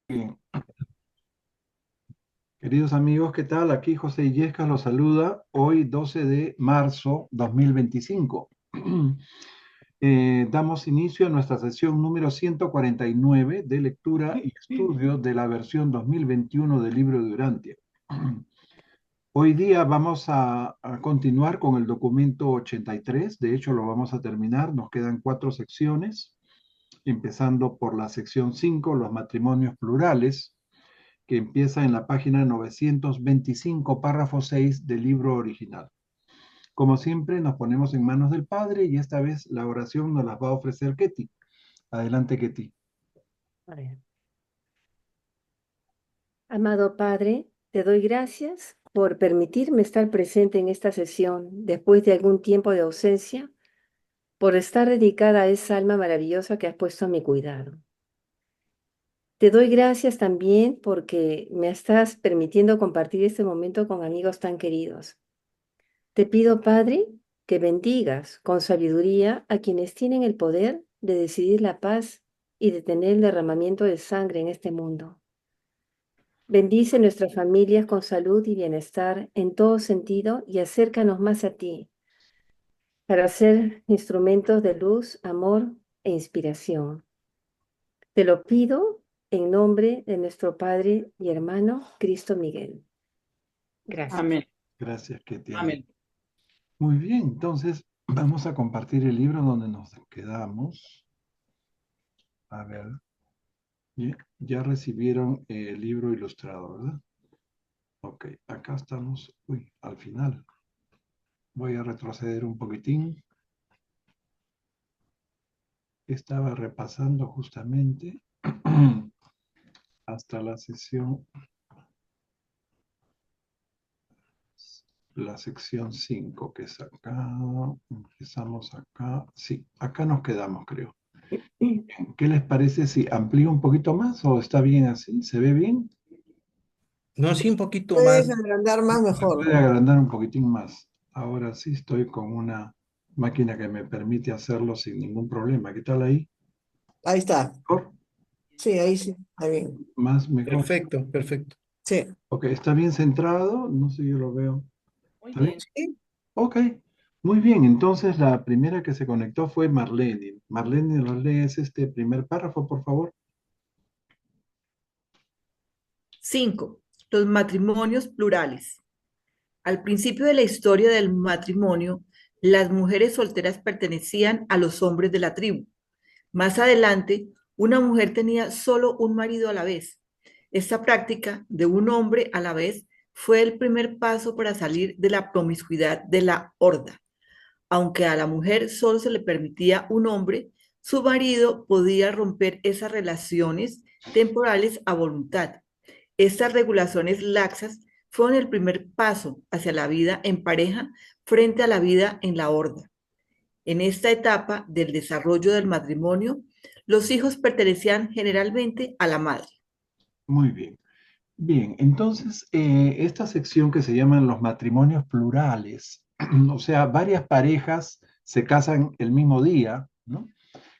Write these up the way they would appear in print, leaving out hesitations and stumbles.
Bien. Queridos amigos, ¿qué tal? Aquí José Illescas los saluda hoy 12 de marzo 2025. Damos inicio a nuestra sesión número 149 de lectura y estudio de la versión 2021 del libro de Urantia. Hoy día vamos a continuar con el documento 83, de hecho lo vamos a terminar, nos quedan 4 secciones, empezando por la sección 5, los matrimonios plurales, que empieza en la página 925, párrafo 6 del libro original. Como siempre, nos ponemos en manos del Padre y esta vez la oración nos la va a ofrecer Ketty. Adelante, Ketty. A ver. Amado Padre, te doy gracias por permitirme estar presente en esta sesión después de algún tiempo de ausencia, por estar dedicada a esa alma maravillosa que has puesto a mi cuidado. Te doy gracias también porque me estás permitiendo compartir este momento con amigos tan queridos. Te pido, Padre, que bendigas con sabiduría a quienes tienen el poder de decidir la paz y detener el derramamiento de sangre en este mundo. Bendice nuestras familias con salud y bienestar en todo sentido y acércanos más a ti para ser instrumentos de luz, amor e inspiración. Te lo pido en nombre de nuestro Padre y hermano Cristo Miguel. Gracias. Amén. Gracias, Ketty. Amén. Muy bien, entonces vamos a compartir el libro donde nos quedamos. A ver, ya recibieron el libro ilustrado, ¿verdad? Ok, acá estamos, al final. Voy a retroceder un poquitín. Estaba repasando justamente hasta la sección 5, que es acá. Empezamos acá. Sí, acá nos quedamos, creo. ¿Qué les parece si amplío un poquito más o está bien así? ¿Se ve bien? No, sí, un poquito Puedes más. agrandar más Se mejor. puede agrandar un poquitín más. Ahora sí estoy con una máquina que me permite hacerlo sin ningún problema. ¿Qué tal ahí? Ahí está. ¿Mejor? Sí, ahí sí. Está bien. ¿Más mejor? Perfecto, perfecto. Sí. Ok, ¿está bien centrado? No sé, yo lo veo. Muy ¿Está bien? bien. Sí. Ok, muy bien. Entonces la primera que se conectó fue Marlene. Marlene, ¿nos lees este primer párrafo, por favor? 5. Los matrimonios plurales. Al principio de la historia del matrimonio, las mujeres solteras pertenecían a los hombres de la tribu. Más adelante, una mujer tenía solo un marido a la vez. Esta práctica de un hombre a la vez fue el primer paso para salir de la promiscuidad de la horda. Aunque a la mujer solo se le permitía un hombre, su marido podía romper esas relaciones temporales a voluntad. Estas regulaciones laxas fueron el primer paso hacia la vida en pareja frente a la vida en la horda. En esta etapa del desarrollo del matrimonio, los hijos pertenecían generalmente a la madre. Muy bien. Bien, entonces esta sección que se llaman los matrimonios plurales, o sea, varias parejas se casan el mismo día, ¿no?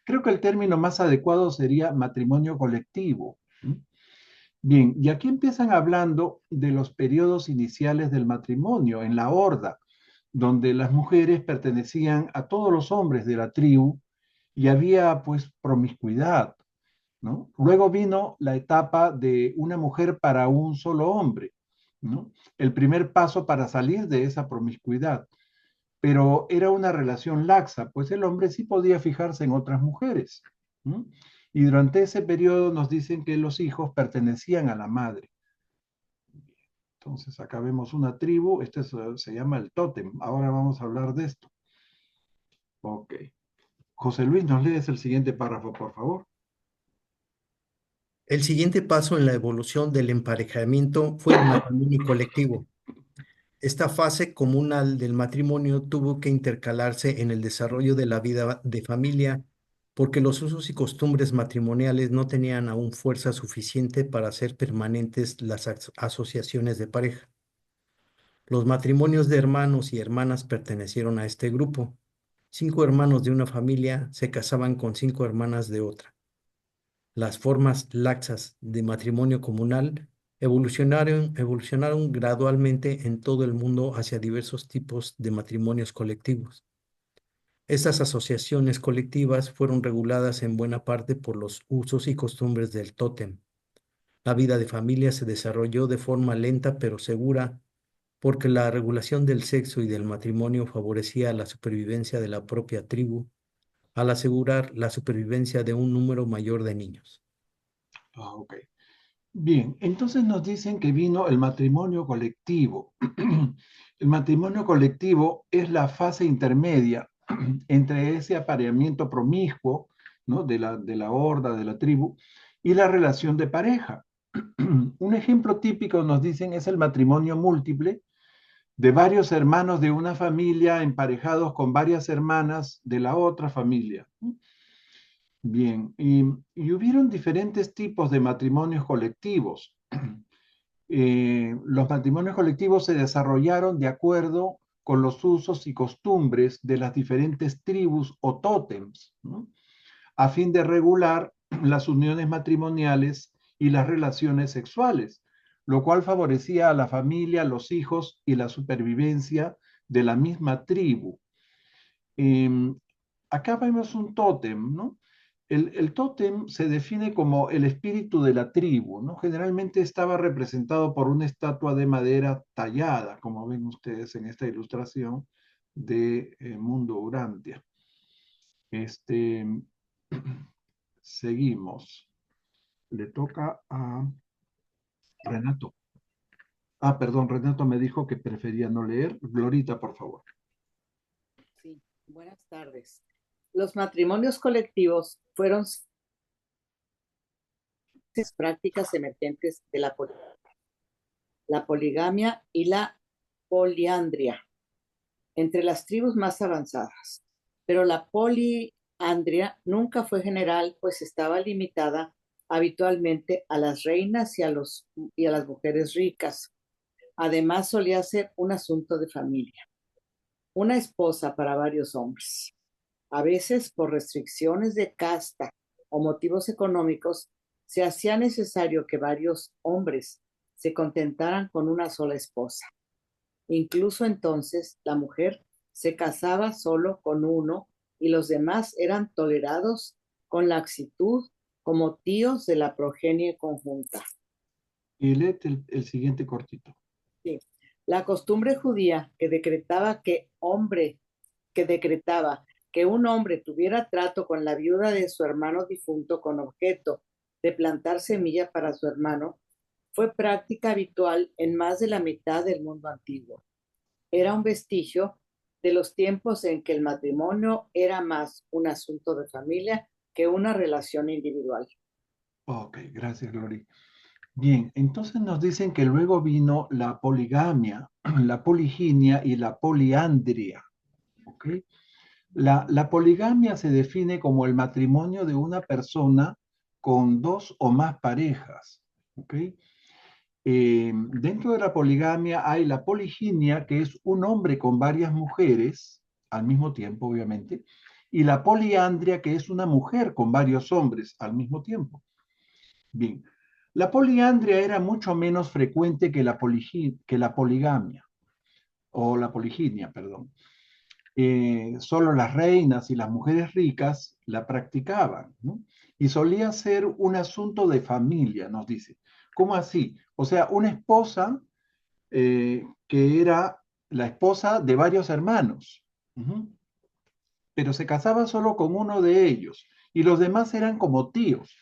Creo que el término más adecuado sería matrimonio colectivo. ¿No? Bien, y aquí empiezan hablando de los periodos iniciales del matrimonio en la horda, donde las mujeres pertenecían a todos los hombres de la tribu y había pues promiscuidad, ¿no? Luego vino la etapa de una mujer para un solo hombre, ¿no? El primer paso para salir de esa promiscuidad, pero era una relación laxa, pues el hombre sí podía fijarse en otras mujeres, ¿no? Y durante ese periodo nos dicen que los hijos pertenecían a la madre. Entonces acá vemos una tribu, se llama el tótem. Ahora vamos a hablar de esto. Ok. José Luis, ¿nos lees el siguiente párrafo, por favor? El siguiente paso en la evolución del emparejamiento fue el matrimonio colectivo. Esta fase comunal del matrimonio tuvo que intercalarse en el desarrollo de la vida de familia porque los usos y costumbres matrimoniales no tenían aún fuerza suficiente para hacer permanentes las asociaciones de pareja. Los matrimonios de hermanos y hermanas pertenecieron a este grupo. 5 hermanos de una familia se casaban con 5 hermanas de otra. Las formas laxas de matrimonio comunal evolucionaron gradualmente en todo el mundo hacia diversos tipos de matrimonios colectivos. Estas asociaciones colectivas fueron reguladas en buena parte por los usos y costumbres del tótem. La vida de familia se desarrolló de forma lenta pero segura porque la regulación del sexo y del matrimonio favorecía la supervivencia de la propia tribu al asegurar la supervivencia de un número mayor de niños. Ok. Bien, entonces nos dicen que vino el matrimonio colectivo. El matrimonio colectivo es la fase intermedia entre ese apareamiento promiscuo, ¿no? de la horda, de la tribu, y la relación de pareja. Un ejemplo típico, nos dicen, es el matrimonio múltiple de varios hermanos de una familia emparejados con varias hermanas de la otra familia. Bien, y hubieron diferentes tipos de matrimonios colectivos. Los matrimonios colectivos se desarrollaron de acuerdo con los usos y costumbres de las diferentes tribus o tótems, ¿no? A fin de regular las uniones matrimoniales y las relaciones sexuales, lo cual favorecía a la familia, los hijos y la supervivencia de la misma tribu. Eh, Acá vemos un tótem, ¿no? El tótem se define como el espíritu de la tribu, ¿no? Generalmente estaba representado por una estatua de madera tallada, como ven ustedes en esta ilustración de Mundo Urantia. Seguimos. Le toca a Renato. Ah, perdón, Renato me dijo que prefería no leer. Glorita, por favor. Sí, buenas tardes. Los matrimonios colectivos fueron prácticas emergentes de la poligamia y la poliandria entre las tribus más avanzadas. Pero la poliandria nunca fue general, pues estaba limitada habitualmente a las reinas y a las mujeres ricas. Además, solía ser un asunto de familia. Una esposa para varios hombres. A veces, por restricciones de casta o motivos económicos, se hacía necesario que varios hombres se contentaran con una sola esposa. Incluso entonces, la mujer se casaba solo con uno y los demás eran tolerados con laxitud como tíos de la progenie conjunta. Y léete el siguiente cortito. Sí. La costumbre judía que decretaba que un hombre tuviera trato con la viuda de su hermano difunto con objeto de plantar semilla para su hermano, fue práctica habitual en más de la mitad del mundo antiguo. Era un vestigio de los tiempos en que el matrimonio era más un asunto de familia que una relación individual. Ok, gracias, Gloria. Bien, entonces nos dicen que luego vino la poligamia, la poliginia y la poliandria. ¿Ok? La poligamia se define como el matrimonio de una persona con dos o más parejas. ¿Ok? Dentro de la poligamia hay la poliginia, que es un hombre con varias mujeres, al mismo tiempo, obviamente, y la poliandria, que es una mujer con varios hombres al mismo tiempo. Bien, la poliandria era mucho menos frecuente que la poligamia, o la poliginia, perdón. Solo las reinas y las mujeres ricas la practicaban, ¿no? Y solía ser un asunto de familia, nos dice. ¿Cómo así? O sea, una esposa que era la esposa de varios hermanos, pero se casaba solo con uno de ellos y los demás eran como tíos,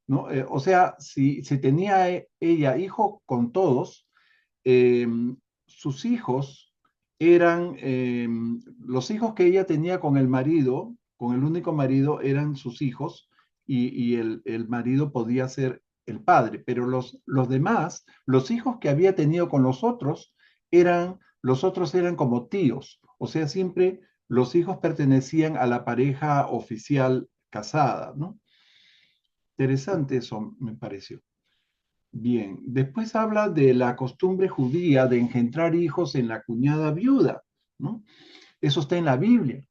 ¿no? O sea, si tenía ella hijos con todos, eh, sus hijos eran, los hijos que ella tenía con el marido, con el único marido, eran sus hijos y el marido podía ser el padre, pero los demás, los hijos que había tenido con los otros eran como tíos, o sea, siempre los hijos pertenecían a la pareja oficial casada, ¿no? Interesante eso, me pareció. Bien, después habla de la costumbre judía de engendrar hijos en la cuñada viuda, ¿no? Eso está en la Biblia.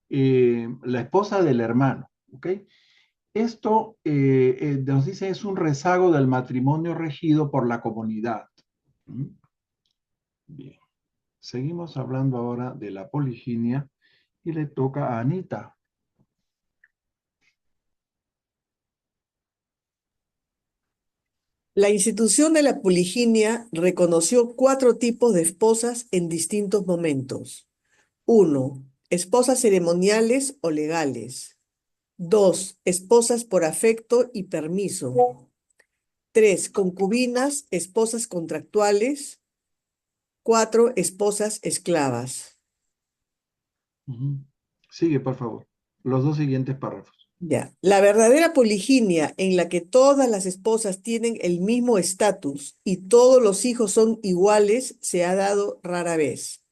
La esposa del hermano, ¿ok? Esto nos dice es un rezago del matrimonio regido por la comunidad. ¿Mm? Bien, seguimos hablando ahora de la poliginia y le toca a Anita. La institución de la poliginia reconoció 4 tipos de esposas en distintos momentos. 1. Esposas ceremoniales o legales. 2. Esposas por afecto y permiso. 3. Concubinas, esposas contractuales. 4. Esposas esclavas. Ujú. Sigue, por favor. Los dos siguientes párrafos. Ya. La verdadera poliginia en la que todas las esposas tienen el mismo estatus y todos los hijos son iguales se ha dado rara vez.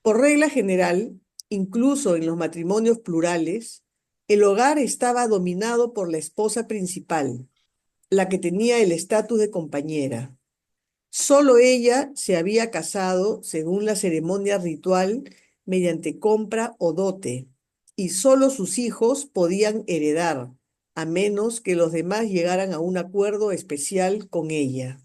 Por regla general, incluso en los matrimonios plurales, el hogar estaba dominado por la esposa principal, la que tenía el estatus de compañera. Solo ella se había casado según la ceremonia ritual mediante compra o dote, y solo sus hijos podían heredar, a menos que los demás llegaran a un acuerdo especial con ella.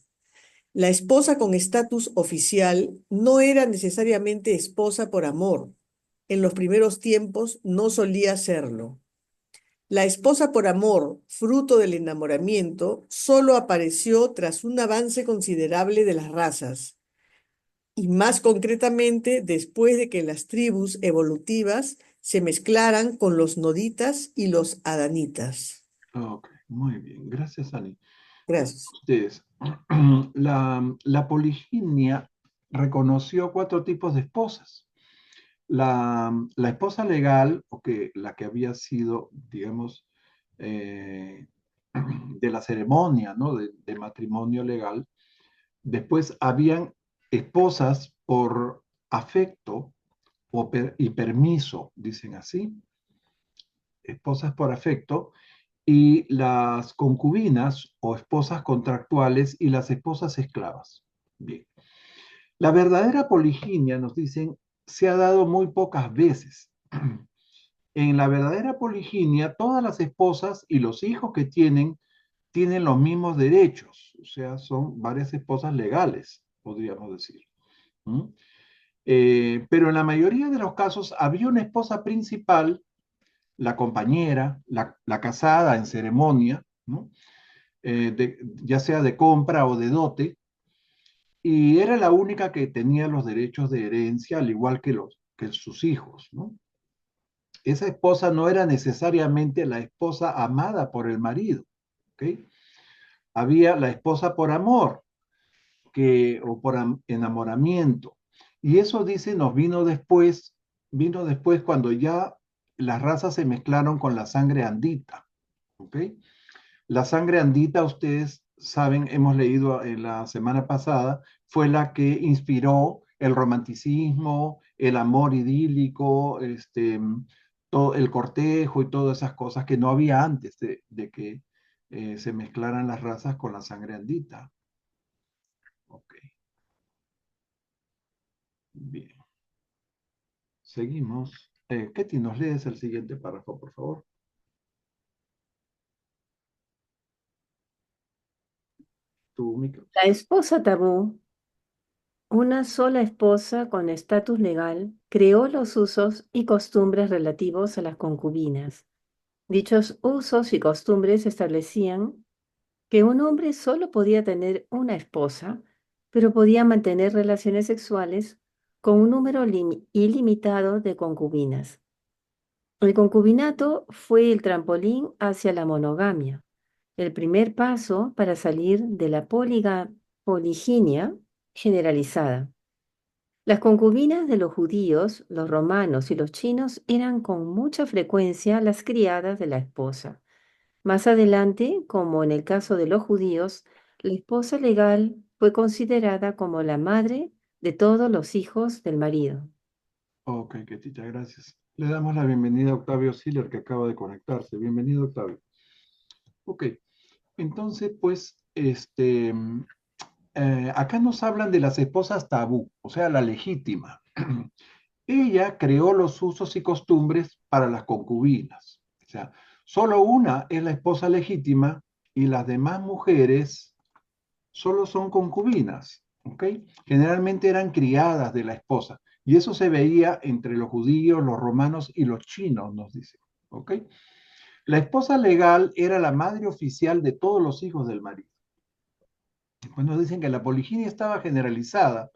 La esposa con estatus oficial no era necesariamente esposa por amor. En los primeros tiempos no solía serlo. La esposa por amor, fruto del enamoramiento, solo apareció tras un avance considerable de las razas, y más concretamente después de que las tribus evolutivas se mezclaran con los noditas y los adanitas. Ok, muy bien. Gracias, Ani. Gracias. Ustedes, la poliginia reconoció 4 tipos de esposas. La esposa legal, o que la que había sido, digamos, de la ceremonia, ¿no? De matrimonio legal. Después habían esposas por afecto y permiso, dicen así, esposas por afecto, y las concubinas o esposas contractuales y las esposas esclavas. Bien. La verdadera poliginia, nos dicen, se ha dado muy pocas veces. En la verdadera poliginia, todas las esposas y los hijos que tienen los mismos derechos, o sea, son varias esposas legales, podríamos decir. ¿Mm? Pero en la mayoría de los casos había una esposa principal, la compañera, la casada en ceremonia, ¿no? Ya sea de compra o de dote, y era la única que tenía los derechos de herencia, al igual que sus hijos, ¿no? Esa esposa no era necesariamente la esposa amada por el marido, ¿ok? Había la esposa por amor, o por enamoramiento. Y eso dice, vino después cuando ya las razas se mezclaron con la sangre andita. ¿Ok? La sangre andita, ustedes saben, hemos leído en la semana pasada, fue la que inspiró el romanticismo, el amor idílico, todo el cortejo y todas esas cosas que no había antes de que se mezclaran las razas con la sangre andita. Ok, bien. Seguimos. Ketty, ¿nos lees el siguiente párrafo, por favor? Tu micro. La esposa tabú, una sola esposa con estatus legal, creó los usos y costumbres relativos a las concubinas. Dichos usos y costumbres establecían que un hombre solo podía tener una esposa, pero podía mantener relaciones sexuales con un número ilimitado de concubinas. El concubinato fue el trampolín hacia la monogamia, el primer paso para salir de la poliginia generalizada. Las concubinas de los judíos, los romanos y los chinos eran con mucha frecuencia las criadas de la esposa. Más adelante, como en el caso de los judíos, la esposa legal fue considerada como la madre de todos los hijos del marido. Ok, Ketita, gracias. Le damos la bienvenida a Octavio Siller, que acaba de conectarse. Bienvenido, Octavio. Ok, entonces, pues, acá nos hablan de las esposas tabú, o sea, la legítima. Ella creó los usos y costumbres para las concubinas. O sea, Solo una es la esposa legítima y las demás mujeres solo son concubinas, ¿ok? Generalmente eran criadas de la esposa. Y eso se veía entre los judíos, los romanos y los chinos, nos dice, ¿ok? La esposa legal era la madre oficial de todos los hijos del marido. Después nos dicen que la poliginia estaba generalizada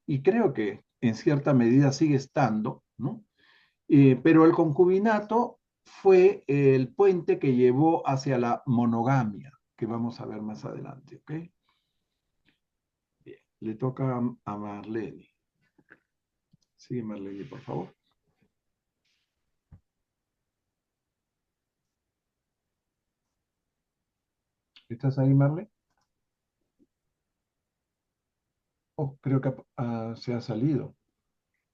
y creo que en cierta medida sigue estando, ¿no? Pero el concubinato fue el puente que llevó hacia la monogamia, que vamos a ver más adelante, ¿ok? Bien, le toca a Marlene. Sigue Marlene, por favor. ¿Estás ahí, Marlene? Oh, creo que se ha salido.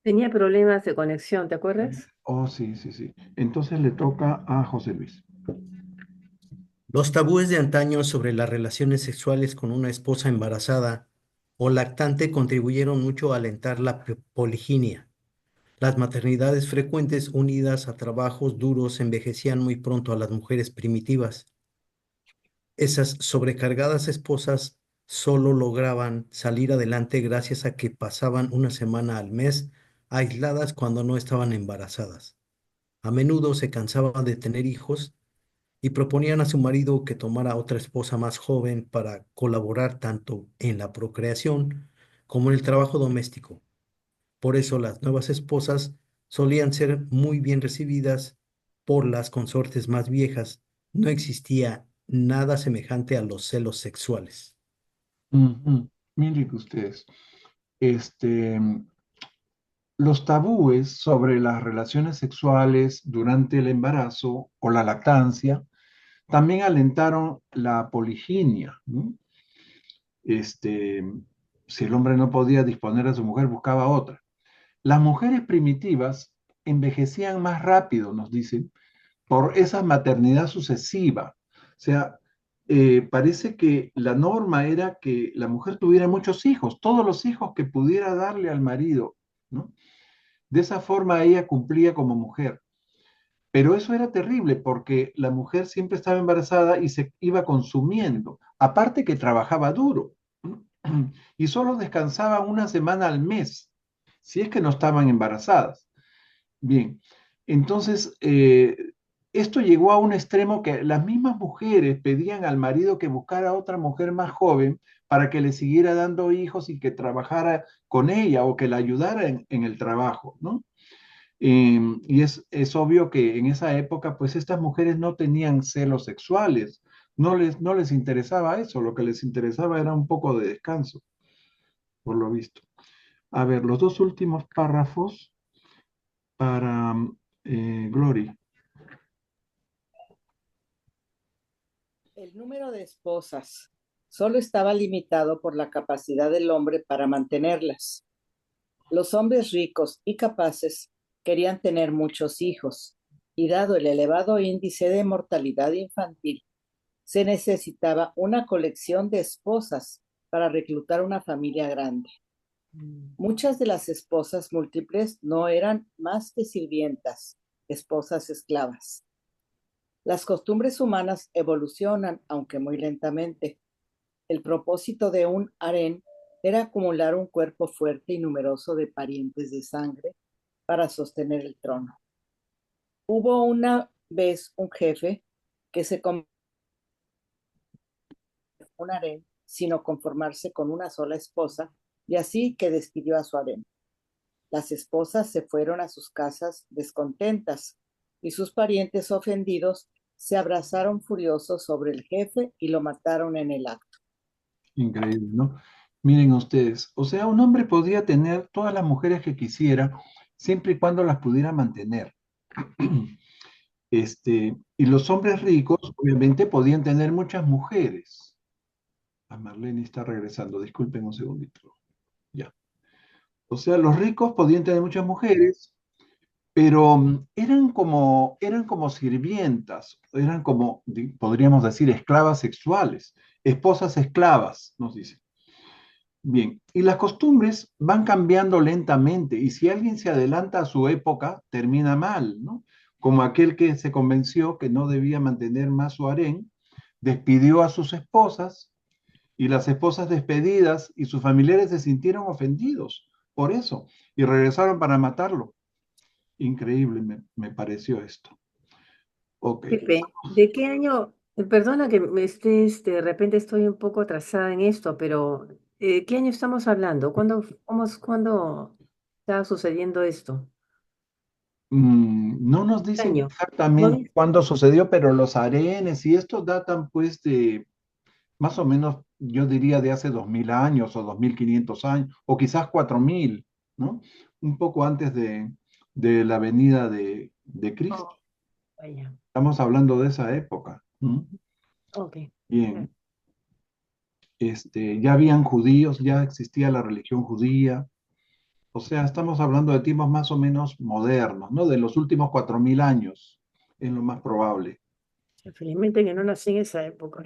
Tenía problemas de conexión, ¿te acuerdas? Oh, sí, sí, sí. Entonces le toca a José Luis. Los tabúes de antaño sobre las relaciones sexuales con una esposa embarazada o lactante contribuyeron mucho a alentar la poliginia. Las maternidades frecuentes unidas a trabajos duros envejecían muy pronto a las mujeres primitivas. Esas sobrecargadas esposas solo lograban salir adelante gracias a que pasaban una semana al mes aisladas cuando no estaban embarazadas. A menudo se cansaban de tener hijos y proponían a su marido que tomara otra esposa más joven para colaborar tanto en la procreación como en el trabajo doméstico. Por eso las nuevas esposas solían ser muy bien recibidas por las consortes más viejas. No existía nada semejante a los celos sexuales. Ujú. Miren que ustedes, este, los tabúes sobre las relaciones sexuales durante el embarazo o la lactancia también alentaron la poliginia, ¿no? Si el hombre no podía disponer de su mujer, buscaba otra. Las mujeres primitivas envejecían más rápido, nos dicen, por esa maternidad sucesiva. O sea, parece que la norma era que la mujer tuviera muchos hijos, todos los hijos que pudiera darle al marido, ¿no? De esa forma ella cumplía como mujer. Pero eso era terrible porque la mujer siempre estaba embarazada y se iba consumiendo. Aparte que trabajaba duro, ¿no? Y solo descansaba una semana al mes, si es que no estaban embarazadas. Bien, entonces esto llegó a un extremo que las mismas mujeres pedían al marido que buscara otra mujer más joven para que le siguiera dando hijos y que trabajara con ella o que la ayudara en el trabajo, ¿no? Y es obvio que en esa época, pues estas mujeres no tenían celos sexuales, no les interesaba eso, lo que les interesaba era un poco de descanso, por lo visto. A ver, los dos últimos párrafos para Glory. El número de esposas solo estaba limitado por la capacidad del hombre para mantenerlas. Los hombres ricos y capaces querían tener muchos hijos, y dado el elevado índice de mortalidad infantil, se necesitaba una colección de esposas para reclutar una familia grande. Muchas de las esposas múltiples no eran más que sirvientas, esposas esclavas. Las costumbres humanas evolucionan, aunque muy lentamente. El propósito de un harén era acumular un cuerpo fuerte y numeroso de parientes de sangre para sostener el trono. Hubo una vez un jefe que se convirtió en un harén, sino conformarse con una sola esposa, y así que despidió a su harén. Las esposas se fueron a sus casas descontentas, y sus parientes ofendidos se abrazaron furiosos sobre el jefe y lo mataron en el acto. Increíble, ¿no? Miren ustedes, o sea, un hombre podía tener todas las mujeres que quisiera, siempre y cuando las pudiera mantener. Y los hombres ricos, obviamente, podían tener muchas mujeres. A Marlene está regresando, disculpen un segundito. Ya. O sea, los ricos podían tener muchas mujeres, pero eran como sirvientas, eran como, podríamos decir, esclavas sexuales, esposas esclavas, nos dicen. Bien, y las costumbres van cambiando lentamente y si alguien se adelanta a su época, termina mal, ¿no? como aquel que se convenció que no debía mantener más su harén, despidió a sus esposas y las esposas despedidas y sus familiares se sintieron ofendidos por eso y regresaron para matarlo. Increíble me pareció esto. Ok. Pepe, ¿de qué año? Perdona que me estés, de repente estoy un poco atrasada en esto, pero ¿qué año estamos hablando? ¿Cuándo está sucediendo esto? No nos ¿Qué dicen año? ¿No exactamente dice? cuándo sucedió, pero los arenes y estos datan pues de más o menos, yo diría de hace 2000 años o 2500 años, o quizás 4000, ¿no? Un poco antes de la venida de Cristo. Oh, vaya. Estamos hablando de esa época. Ok. Bien, ya habían judíos, ya existía la religión judía. O sea, estamos hablando de tiempos más o menos modernos, ¿no? De los últimos 4000 años, es lo más probable. Felizmente que no nací en esa época.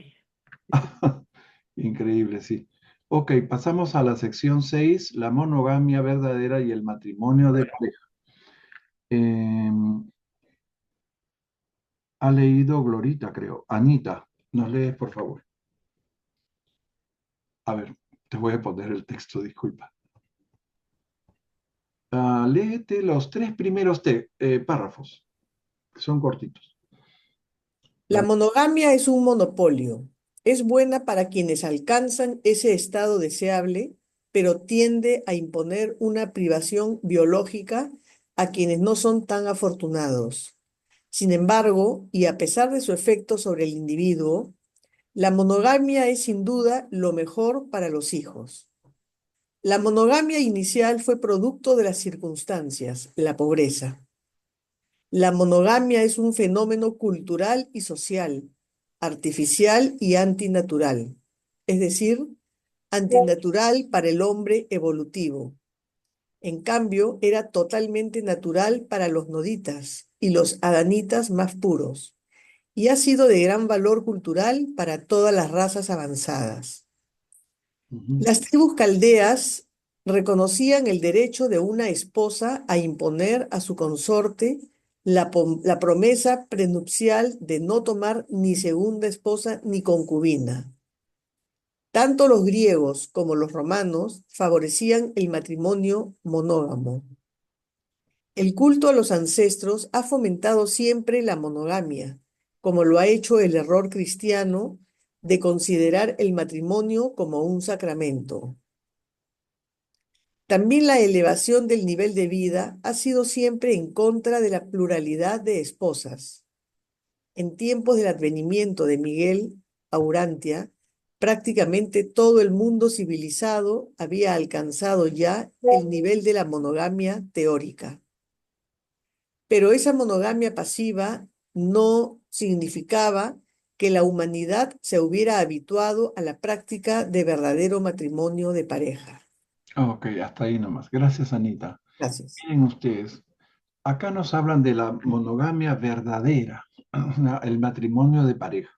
Increíble, sí. Ok, pasamos a la sección 6, la monogamia verdadera y el matrimonio de pareja. Ha leído Glorita, creo. Anita, ¿nos lees, por favor? A ver, te voy a poner el texto, disculpa. Léete los 3 primeros párrafos, que son cortitos. La La- monogamia es un monopolio. Es buena para quienes alcanzan ese estado deseable, pero tiende a imponer una privación biológica a quienes no son tan afortunados. Sin embargo, y a pesar de su efecto sobre el individuo, la monogamia es sin duda lo mejor para los hijos. La monogamia inicial fue producto de las circunstancias, la pobreza. La monogamia es un fenómeno cultural y social, artificial y antinatural, es decir, antinatural para el hombre evolutivo. En cambio, era totalmente natural para los noditas y los adanitas más puros, y ha sido de gran valor cultural para todas las razas avanzadas. Ujú. Las tribus caldeas reconocían el derecho de una esposa a imponer a su consorte la promesa prenupcial de no tomar ni segunda esposa ni concubina. Tanto los griegos como los romanos favorecían el matrimonio monógamo. El culto a los ancestros ha fomentado siempre la monogamia, como lo ha hecho el error cristiano de considerar el matrimonio como un sacramento. También la elevación del nivel de vida ha sido siempre en contra de la pluralidad de esposas. En tiempos del advenimiento de Miguel Aurantia, prácticamente todo el mundo civilizado había alcanzado ya el nivel de la monogamia teórica. Pero esa monogamia pasiva no significaba que la humanidad se hubiera habituado a la práctica de verdadero matrimonio de pareja. Ok, hasta ahí nomás. Gracias, Anita. Gracias. Miren ustedes, acá nos hablan de la monogamia verdadera, el matrimonio de pareja.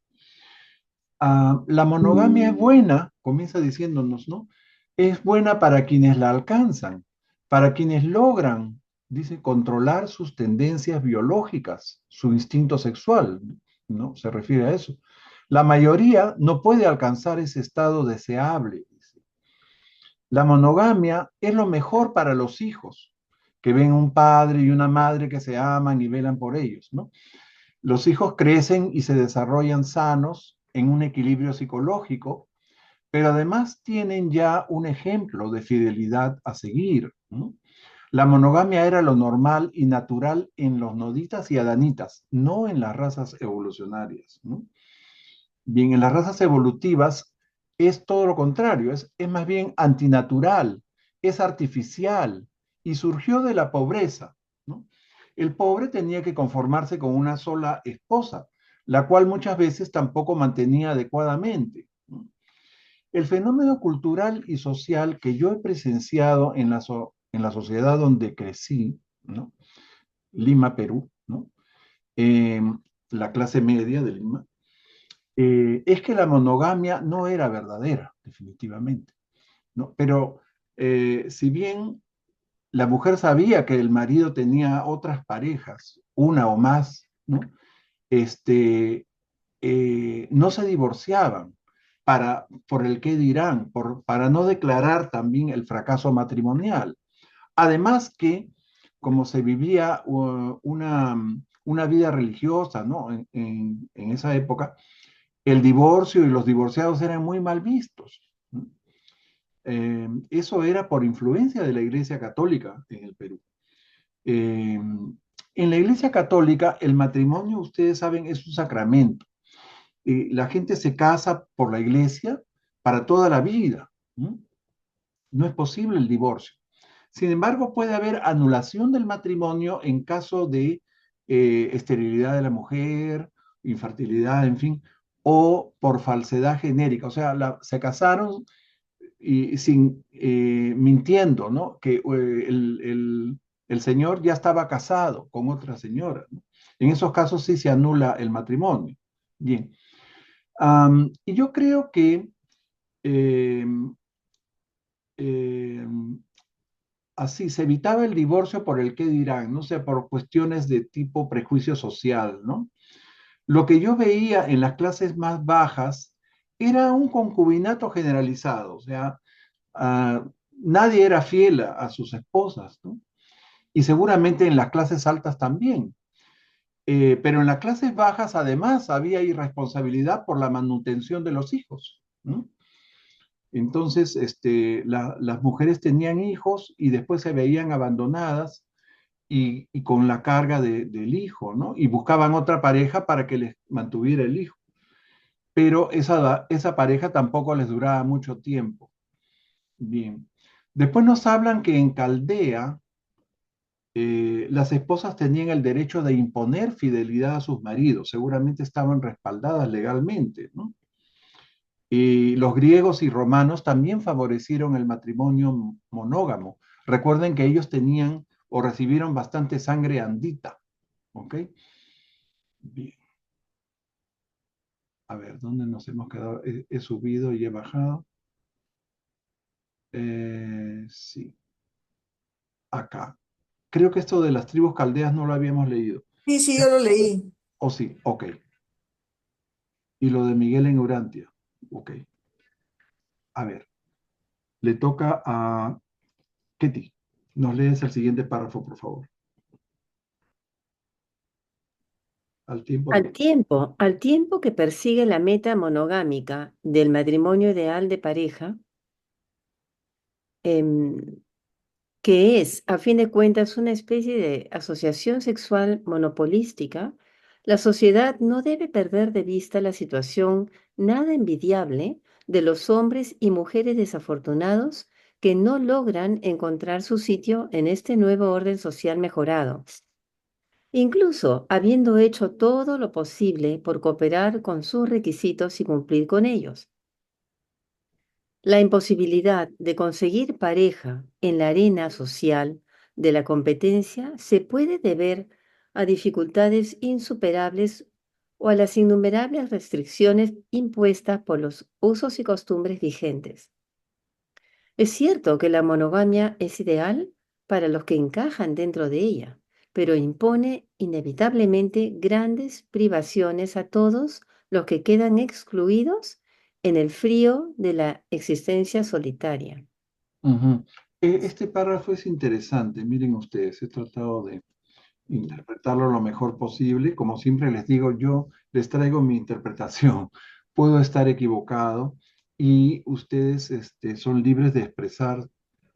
La monogamia es buena, comienza diciéndonos, ¿no? Es buena para quienes la alcanzan, para quienes logran, dice, controlar sus tendencias biológicas, su instinto sexual, ¿no? Se refiere a eso. La mayoría no puede alcanzar ese estado deseable, dice. La monogamia es lo mejor para los hijos, que ven un padre y una madre que se aman y velan por ellos, ¿no? Los hijos crecen y se desarrollan sanos en un equilibrio psicológico, pero además tienen ya un ejemplo de fidelidad a seguir, ¿no? La monogamia era lo normal y natural en los noditas y adanitas, no en las razas evolucionarias, ¿no? Bien, en las razas evolutivas es todo lo contrario, es más bien antinatural, es artificial y surgió de la pobreza, ¿no? El pobre tenía que conformarse con una sola esposa, la cual muchas veces tampoco mantenía adecuadamente, ¿no? El fenómeno cultural y social que yo he presenciado en la sociedad donde crecí, ¿no? Lima, Perú, ¿no? Eh, la clase media de Lima, es que la monogamia no era verdadera, definitivamente, ¿no? Pero si bien la mujer sabía que el marido tenía otras parejas, una o más, ¿no? Este, no se divorciaban por el qué dirán, para no declarar también el fracaso matrimonial. Además que, como se vivía una vida religiosa, ¿no? En esa época, el divorcio y los divorciados eran muy mal vistos, ¿no? Eso era por influencia de la Iglesia Católica en el Perú. En la Iglesia Católica, el matrimonio, ustedes saben, es un sacramento. La gente se casa por la Iglesia para toda la vida, ¿no? No es posible el divorcio. Sin embargo, puede haber anulación del matrimonio en caso de esterilidad de la mujer, infertilidad, en fin, o por falsedad genérica. O sea, se casaron y mintiendo, ¿no? Que el señor ya estaba casado con otra señora, ¿no? En esos casos sí se anula el matrimonio. Bien. Y yo creo que eh, eh, así se evitaba el divorcio por el qué dirán, no sé, por cuestiones de tipo prejuicio social, ¿no? Lo que yo veía en las clases más bajas era un concubinato generalizado, o sea, nadie era fiel a sus esposas, ¿no? Y seguramente en las clases altas también. Pero en las clases bajas además había irresponsabilidad por la manutención de los hijos, ¿no? Entonces, las mujeres tenían hijos y después se veían abandonadas y con la carga del hijo, ¿no? Y buscaban otra pareja para que les mantuviera el hijo. Pero esa pareja tampoco les duraba mucho tiempo. Bien. Después nos hablan que en Caldea las esposas tenían el derecho de imponer fidelidad a sus maridos, seguramente estaban respaldadas legalmente, ¿no? Y los griegos y romanos también favorecieron el matrimonio monógamo. Recuerden que ellos tenían o recibieron bastante sangre andita, ¿ok? Bien. A ver, ¿dónde nos hemos quedado? He subido y he bajado. Sí, acá. Creo que esto de las tribus caldeas no lo habíamos leído. Sí, sí, yo lo leí. ¿O sí? Ok. Y lo de Miguel en Urantia. Ok. A ver, le toca a Ketty. Nos lees el siguiente párrafo, por favor. Al tiempo que... Al tiempo que persigue la meta monogámica del matrimonio ideal de pareja, em, que es, a fin de cuentas, una especie de asociación sexual monopolística, la sociedad no debe perder de vista la situación nada envidiable de los hombres y mujeres desafortunados que no logran encontrar su sitio en este nuevo orden social mejorado, incluso habiendo hecho todo lo posible por cooperar con sus requisitos y cumplir con ellos. La imposibilidad de conseguir pareja en la arena social de la competencia se puede deber a dificultades insuperables o a las innumerables restricciones impuestas por los usos y costumbres vigentes. Es cierto que la monogamia es ideal para los que encajan dentro de ella, pero impone inevitablemente grandes privaciones a todos los que quedan excluidos en el frío de la existencia solitaria. Ujú. Este párrafo es interesante. Miren ustedes, he tratado de interpretarlo lo mejor posible. Como siempre les digo, yo les traigo mi interpretación. Puedo estar equivocado y ustedes son libres de expresar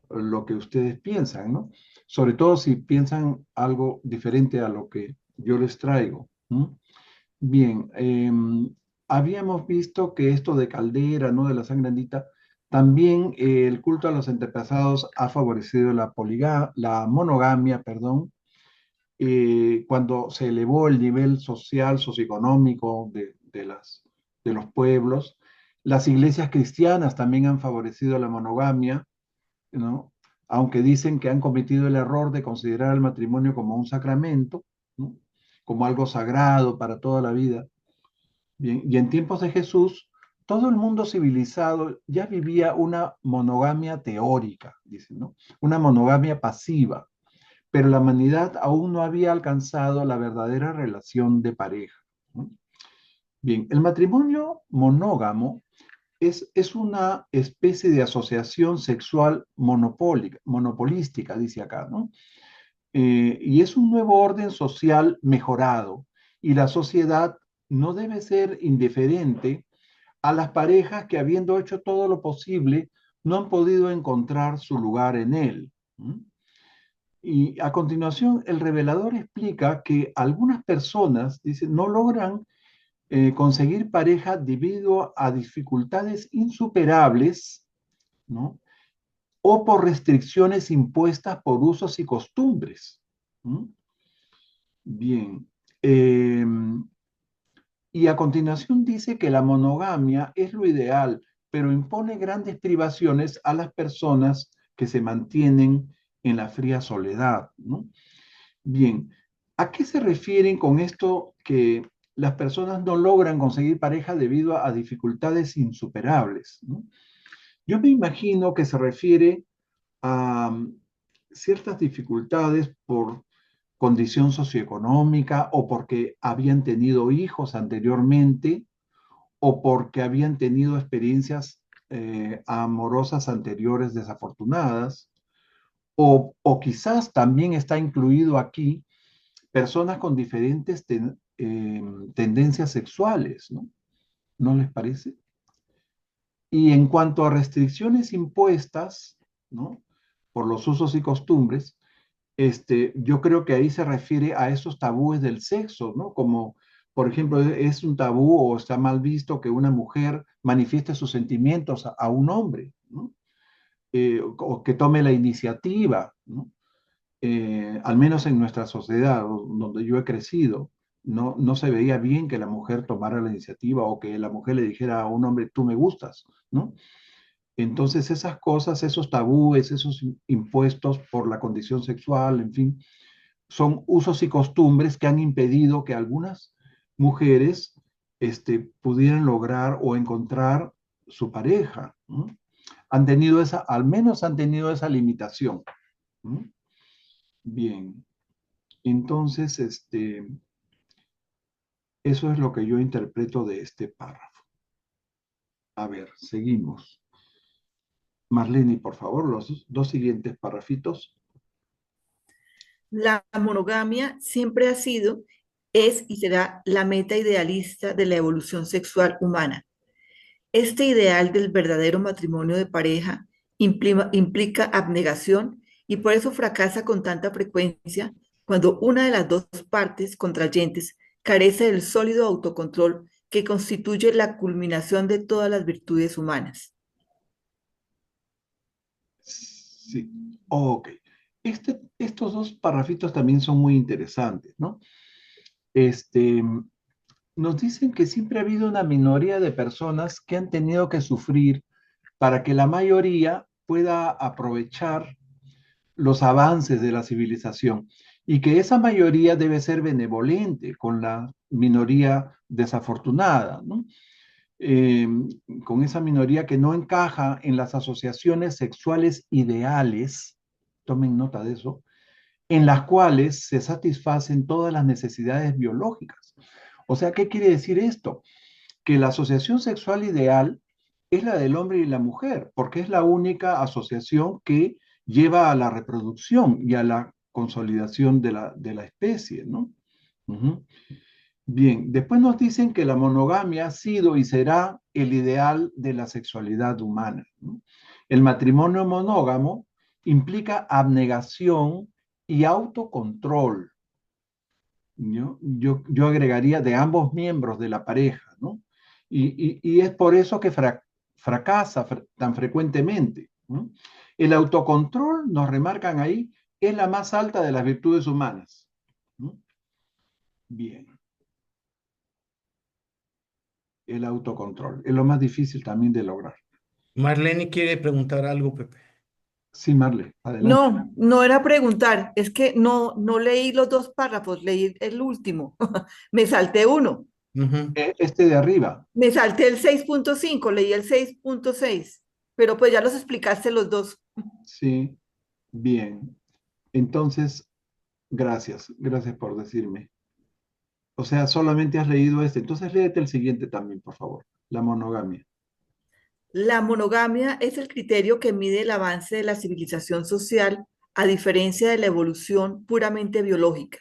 lo que ustedes piensan, ¿no? Sobre todo si piensan algo diferente a lo que yo les traigo, ¿no? Bien, habíamos visto que esto de Caldera, ¿no? De la sangre andita, también el culto a los antepasados ha favorecido la monogamia, perdón, cuando se elevó el nivel social, socioeconómico de los pueblos. Las iglesias cristianas también han favorecido la monogamia, ¿no? Aunque dicen que han cometido el error de considerar el matrimonio como un sacramento, ¿no? Como algo sagrado para toda la vida. Bien, y en tiempos de Jesús, todo el mundo civilizado ya vivía una monogamia teórica, dicen, ¿no? Una monogamia pasiva, pero la humanidad aún no había alcanzado la verdadera relación de pareja, ¿no? Bien, el matrimonio monógamo es una especie de asociación sexual monopolística, dice acá, ¿no? Y es un nuevo orden social mejorado, y la sociedad no debe ser indiferente a las parejas que, habiendo hecho todo lo posible, no han podido encontrar su lugar en él. ¿Mm? Y a continuación, el revelador explica que algunas personas, dice, no logran conseguir pareja debido a dificultades insuperables, ¿no? O por restricciones impuestas por usos y costumbres. ¿Mm? Bien. Y a continuación dice que la monogamia es lo ideal, pero impone grandes privaciones a las personas que se mantienen en la fría soledad, ¿no? Bien, ¿a qué se refieren con esto que las personas no logran conseguir pareja debido a dificultades insuperables, ¿no? Yo me imagino que se refiere a ciertas dificultades por condición socioeconómica, o porque habían tenido hijos anteriormente, o porque habían tenido experiencias amorosas anteriores desafortunadas, o quizás también está incluido aquí personas con diferentes tendencias sexuales, ¿no? ¿No les parece? Y en cuanto a restricciones impuestas, ¿no? Por los usos y costumbres, yo creo que ahí se refiere a esos tabúes del sexo, ¿no? Como, por ejemplo, es un tabú o está mal visto que una mujer manifieste sus sentimientos a un hombre, ¿no? O que tome la iniciativa, ¿no? Al menos en nuestra sociedad donde yo he crecido, no se veía bien que la mujer tomara la iniciativa, o que la mujer le dijera a un hombre, tú me gustas, ¿no? Entonces esas cosas, esos tabúes, esos impuestos por la condición sexual, en fin, son usos y costumbres que han impedido que algunas mujeres pudieran lograr o encontrar su pareja, ¿no? Han tenido al menos han tenido esa limitación, ¿no? Bien, entonces, eso es lo que yo interpreto de este párrafo. A ver, seguimos. Marlene, por favor, los dos siguientes párrafitos. La monogamia siempre ha sido, es y será la meta idealista de la evolución sexual humana. Este ideal del verdadero matrimonio de pareja implica abnegación, y por eso fracasa con tanta frecuencia cuando una de las dos partes contrayentes carece del sólido autocontrol que constituye la culminación de todas las virtudes humanas. Sí, ok. Estos dos párrafitos también son muy interesantes, ¿no? Nos dicen que siempre ha habido una minoría de personas que han tenido que sufrir para que la mayoría pueda aprovechar los avances de la civilización, y que esa mayoría debe ser benevolente con la minoría desafortunada, ¿no? Eh, con esa minoría que no encaja en las asociaciones sexuales ideales, tomen nota de eso, en las cuales se satisfacen todas las necesidades biológicas. O sea, ¿qué quiere decir esto? Que la asociación sexual ideal es la del hombre y la mujer, porque es la única asociación que lleva a la reproducción y a la consolidación de la especie, ¿no? Ujú. Bien, después nos dicen que la monogamia ha sido y será el ideal de la sexualidad humana, ¿no? El matrimonio monógamo implica abnegación y autocontrol. Yo agregaría de ambos miembros de la pareja, ¿no? Y es por eso que fracasa tan frecuentemente, ¿no? El autocontrol, nos remarcan ahí, es la más alta de las virtudes humanas, ¿no? Bien, el autocontrol es lo más difícil también de lograr. Marlene quiere preguntar algo, Pepe. Sí, Marle, adelante. No, no era preguntar, es que no leí los dos párrafos, leí el último, me salté uno. Ujú. Este de arriba. Me salté el 6.5, leí el 6.6, pero pues ya los explicaste los dos. Sí, bien. Entonces, gracias por decirme. O sea, solamente has leído este. Entonces, léete el siguiente también, por favor. La monogamia. La monogamia es el criterio que mide el avance de la civilización social a diferencia de la evolución puramente biológica.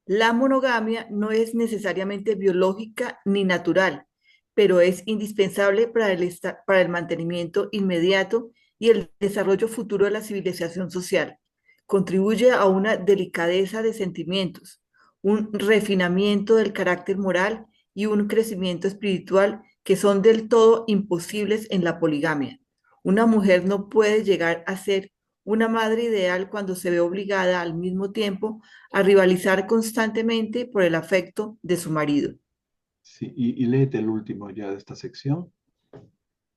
La monogamia no es necesariamente biológica ni natural, pero es indispensable para el mantenimiento inmediato y el desarrollo futuro de la civilización social. Contribuye a una delicadeza de sentimientos, un refinamiento del carácter moral y un crecimiento espiritual que son del todo imposibles en la poligamia. Una mujer no puede llegar a ser una madre ideal cuando se ve obligada al mismo tiempo a rivalizar constantemente por el afecto de su marido. Sí, y léete el último ya de esta sección.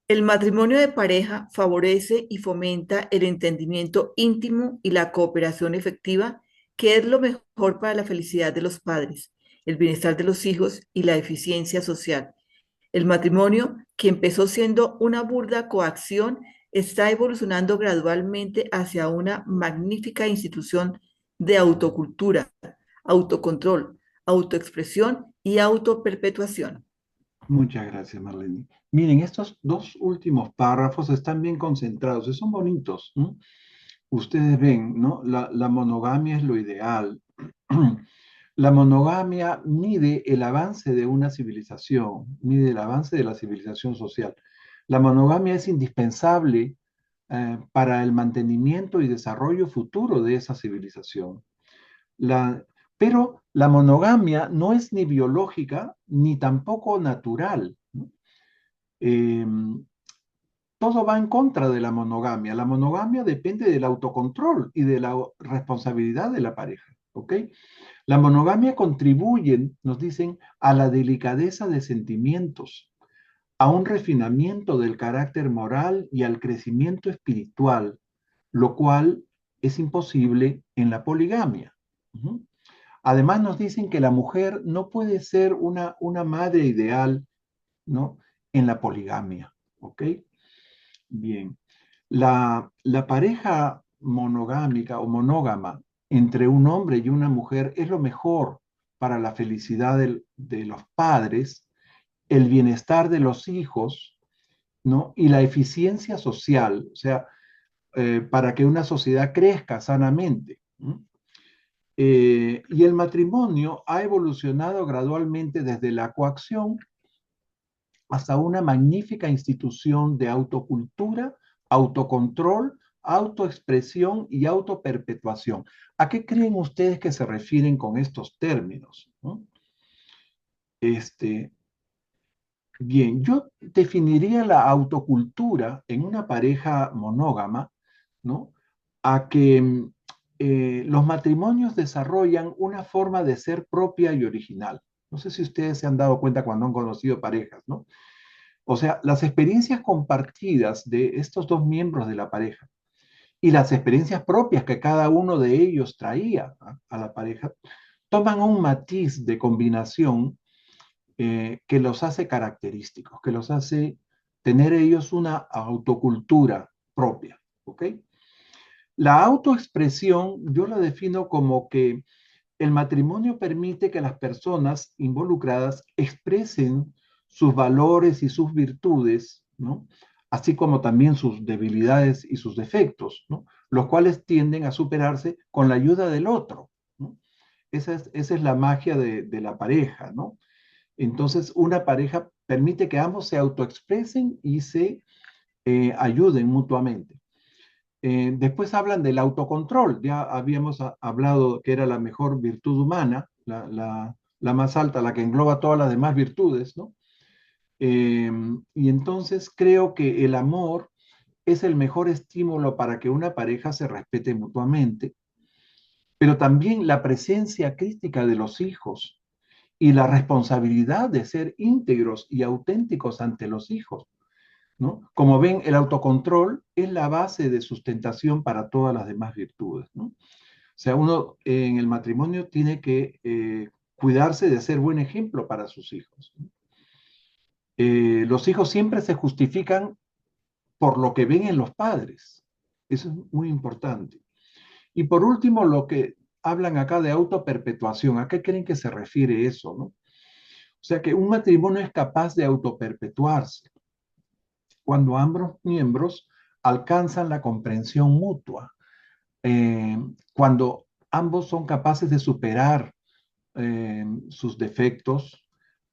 El matrimonio de pareja favorece y fomenta el entendimiento íntimo y la cooperación efectiva, que es lo mejor para la felicidad de los padres, el bienestar de los hijos y la eficiencia social. El matrimonio, que empezó siendo una burda coacción, está evolucionando gradualmente hacia una magnífica institución de autocultura, autocontrol, autoexpresión y autoperpetuación. Muchas gracias, Marlene. Miren, estos dos últimos párrafos están bien concentrados y son bonitos, ¿no? Ustedes ven, ¿no? La monogamia es lo ideal. La monogamia mide el avance de una civilización, mide el avance de la civilización social. La monogamia es indispensable para el mantenimiento y desarrollo futuro de esa civilización. La, pero la monogamia no es ni biológica ni tampoco natural, ¿no? Eh, Todo va en contra de la monogamia. La monogamia depende del autocontrol y de la responsabilidad de la pareja, ¿ok? La monogamia contribuye, nos dicen, a la delicadeza de sentimientos, a un refinamiento del carácter moral y al crecimiento espiritual, lo cual es imposible en la poligamia. Ujú. Además nos dicen que la mujer no puede ser una madre ideal, ¿no? En la poligamia, ¿ok? Bien. La pareja monogámica o monógama entre un hombre y una mujer es lo mejor para la felicidad de los padres, el bienestar de los hijos, ¿no? Y la eficiencia social, o sea, para que una sociedad crezca sanamente. ¿No? Y el matrimonio ha evolucionado gradualmente desde la coacción hasta una magnífica institución de autocultura, autocontrol, autoexpresión y autoperpetuación. ¿A qué creen ustedes que se refieren con estos términos? ¿No? Este, bien, yo definiría la autocultura en una pareja monógama, ¿no? A que los matrimonios desarrollan una forma de ser propia y original. No sé si ustedes se han dado cuenta cuando han conocido parejas, ¿no? O sea, las experiencias compartidas de estos dos miembros de la pareja y las experiencias propias que cada uno de ellos traía a la pareja toman un matiz de combinación que los hace característicos, que los hace tener ellos una autocultura propia, ¿ok? La autoexpresión yo la defino como que el matrimonio permite que las personas involucradas expresen sus valores y sus virtudes, ¿no? Así como también sus debilidades y sus defectos, ¿no? Los cuales tienden a superarse con la ayuda del otro, ¿no? Esa es la magia de la pareja, ¿no? Entonces, una pareja permite que ambos se autoexpresen y se ayuden mutuamente. Después hablan del autocontrol. Ya habíamos hablado que era la mejor virtud humana, la más alta, la que engloba todas las demás virtudes, ¿no? Y entonces creo que el amor es el mejor estímulo para que una pareja se respete mutuamente, pero también la presencia crítica de los hijos y la responsabilidad de ser íntegros y auténticos ante los hijos, ¿no? Como ven, el autocontrol es la base de sustentación para todas las demás virtudes, ¿no? O sea, uno en el matrimonio tiene que cuidarse de ser buen ejemplo para sus hijos. Los hijos siempre se justifican por lo que ven en los padres. Eso es muy importante. Y por último, lo que hablan acá de autoperpetuación. ¿A qué creen que se refiere eso, no? O sea, que un matrimonio es capaz de autoperpetuarse cuando ambos miembros alcanzan la comprensión mutua, cuando ambos son capaces de superar sus defectos,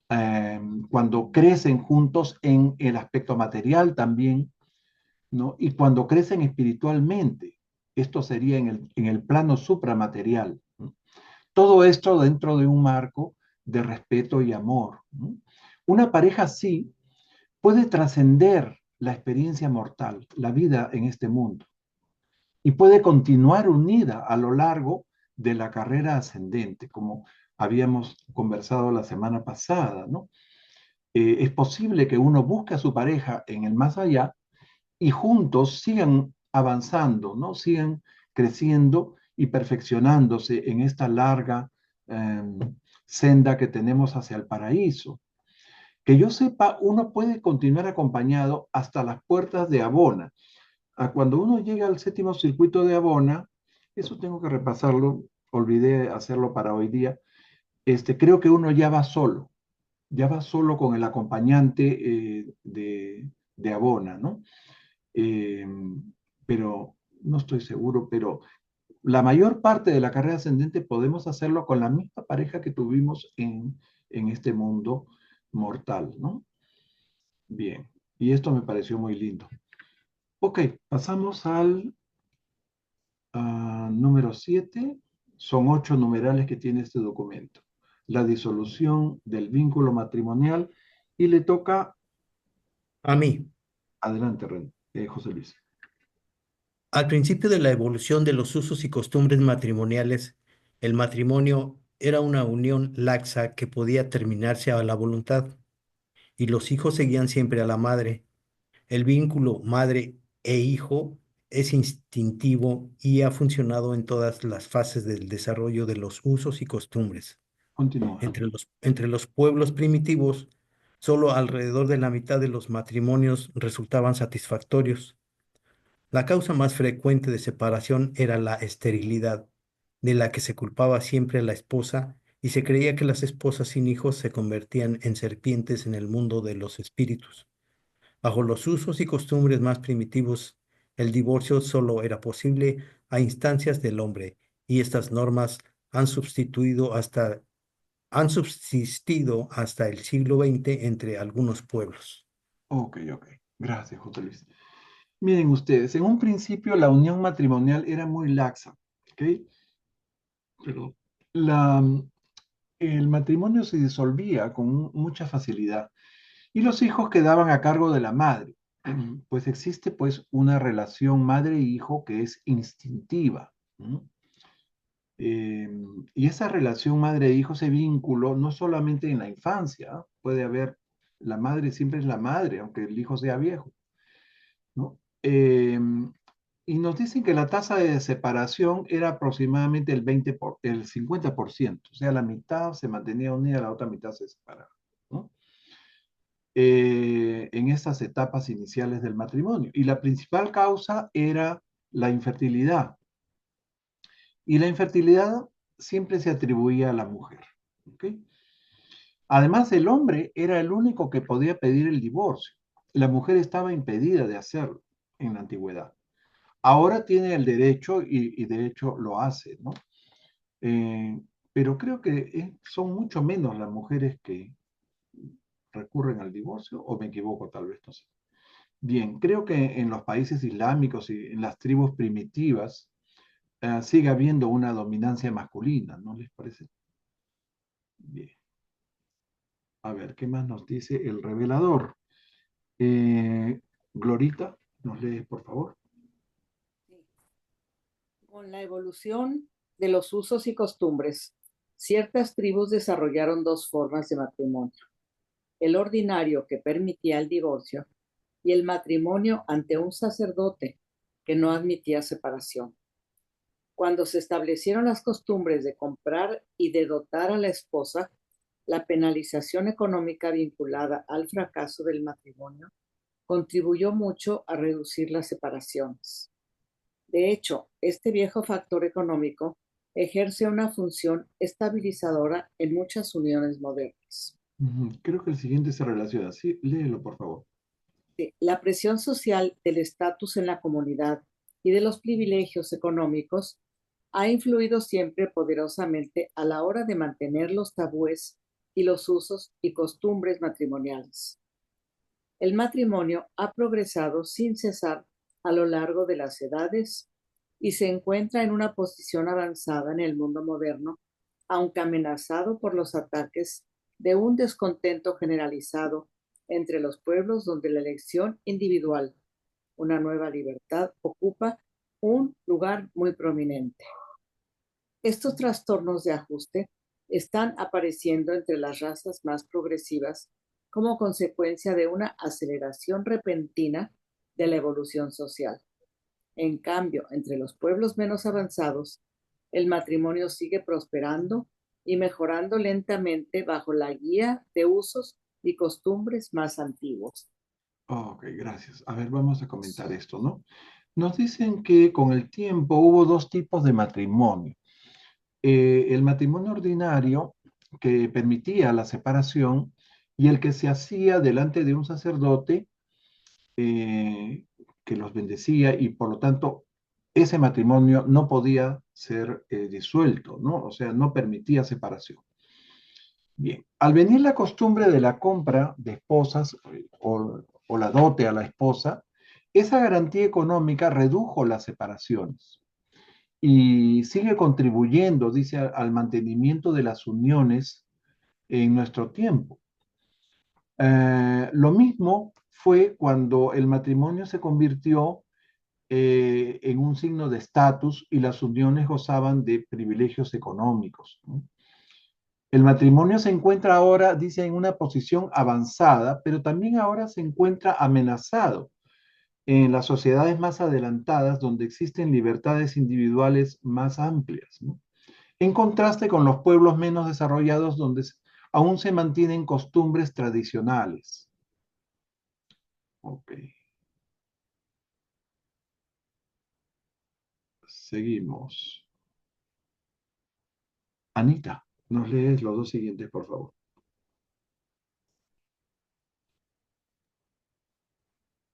cuando crecen juntos en el aspecto material también, ¿no? Y cuando crecen espiritualmente. Esto sería en el plano supramaterial, ¿no? Todo esto dentro de un marco de respeto y amor, ¿no? Una pareja así puede trascender la experiencia mortal, la vida en este mundo, y puede continuar unida a lo largo de la carrera ascendente, como habíamos conversado la semana pasada, ¿no? Es posible que uno busque a su pareja en el más allá y juntos sigan avanzando, ¿no? Sigan creciendo y perfeccionándose en esta larga eh, senda que tenemos hacia el paraíso. Que yo sepa, uno puede continuar acompañado hasta las puertas de Abona. Cuando uno llega al séptimo circuito de Abona, eso tengo que repasarlo, olvidé hacerlo para hoy día, creo que uno ya va solo con el acompañante de Abona, ¿no? Eh, pero no estoy seguro, pero la mayor parte de la carrera ascendente podemos hacerlo con la misma pareja que tuvimos en este mundo mortal, ¿no? Bien, y esto me pareció muy lindo. Ok, pasamos al número 7. Son 8 numerales que tiene este documento. La disolución del vínculo matrimonial y le toca, A mí, adelante, José Luis. al principio de la evolución de los usos y costumbres matrimoniales, el matrimonio era una unión laxa que podía terminarse a la voluntad, y los hijos seguían siempre a la madre. El vínculo madre e hijo es instintivo y ha funcionado en todas las fases del desarrollo de los usos y costumbres. Continúa. Entre los pueblos primitivos, solo alrededor de la mitad de los matrimonios resultaban satisfactorios. La causa más frecuente de separación era la esterilidad, de la que se culpaba siempre a la esposa, y se creía que las esposas sin hijos se convertían en serpientes en el mundo de los espíritus. Bajo los usos y costumbres más primitivos, el divorcio solo era posible a instancias del hombre, y estas normas han subsistido hasta el siglo XX entre algunos pueblos. Ok, ok. Gracias, José Luis. Miren ustedes, en un principio la unión matrimonial era muy laxa, ¿ok? Pero el matrimonio se disolvía con mucha facilidad y los hijos quedaban a cargo de la madre. Pues existe pues una relación madre-hijo que es instintiva, ¿no? Eh, y esa relación madre-hijo, ese vínculo, no solamente en la infancia, ¿ah? Puede haber, la madre siempre es la madre, aunque el hijo sea viejo, ¿no? Y nos dicen que la tasa de separación era aproximadamente el 50%, o sea, la mitad se mantenía unida, la otra mitad se separaba, ¿no? En estas etapas iniciales del matrimonio. Y la principal causa era la infertilidad. Y la infertilidad siempre se atribuía a la mujer, ¿ok? Además, el hombre era el único que podía pedir el divorcio. La mujer estaba impedida de hacerlo en la antigüedad. Ahora tiene el derecho y de hecho lo hace, ¿no? Eh, pero creo que son mucho menos las mujeres que recurren al divorcio, o me equivoco tal vez, no sé. Bien, creo que en los países islámicos y en las tribus primitivas sigue habiendo una dominancia masculina, ¿no les parece? Bien. A ver, ¿qué más nos dice el revelador? Glorita, ¿nos lees, por favor? Con la evolución de los usos y costumbres, ciertas tribus desarrollaron dos formas de matrimonio: el ordinario, que permitía el divorcio, y el matrimonio ante un sacerdote, que no admitía separación. Cuando se establecieron las costumbres de comprar y de dotar a la esposa, la penalización económica vinculada al fracaso del matrimonio contribuyó mucho a reducir las separaciones. De hecho, este viejo factor económico ejerce una función estabilizadora en muchas uniones modernas. Creo que el siguiente se relaciona. Sí, léelo, por favor. La presión social del estatus en la comunidad y de los privilegios económicos ha influido siempre poderosamente a la hora de mantener los tabúes y los usos y costumbres matrimoniales. El matrimonio ha progresado sin cesar a lo largo de las edades y se encuentra en una posición avanzada en el mundo moderno, aunque amenazado por los ataques de un descontento generalizado entre los pueblos donde la elección individual, una nueva libertad, ocupa un lugar muy prominente. Estos trastornos de ajuste están apareciendo entre las razas más progresivas como consecuencia de una aceleración repentina de la evolución social. En cambio, entre los pueblos menos avanzados, el matrimonio sigue prosperando y mejorando lentamente bajo la guía de usos y costumbres más antiguos. Ok, gracias. A ver, vamos a comentar esto, ¿no? Nos dicen que con el tiempo hubo dos tipos de matrimonio. El matrimonio ordinario, que permitía la separación, y el que se hacía delante de un sacerdote eh, que los bendecía, y por lo tanto ese matrimonio no podía ser disuelto, ¿no? O sea, no permitía separación. Bien, al venir la costumbre de la compra de esposas o la dote a la esposa, esa garantía económica redujo las separaciones y sigue contribuyendo, dice, al mantenimiento de las uniones en nuestro tiempo. Lo mismo fue cuando el matrimonio se convirtió en un signo de estatus y las uniones gozaban de privilegios económicos, ¿no? El matrimonio se encuentra ahora, dice, en una posición avanzada, pero también ahora se encuentra amenazado en las sociedades más adelantadas, donde existen libertades individuales más amplias, ¿no? En contraste con los pueblos menos desarrollados, donde aún se mantienen costumbres tradicionales. Ok, seguimos. Anita, nos lees los dos siguientes, por favor.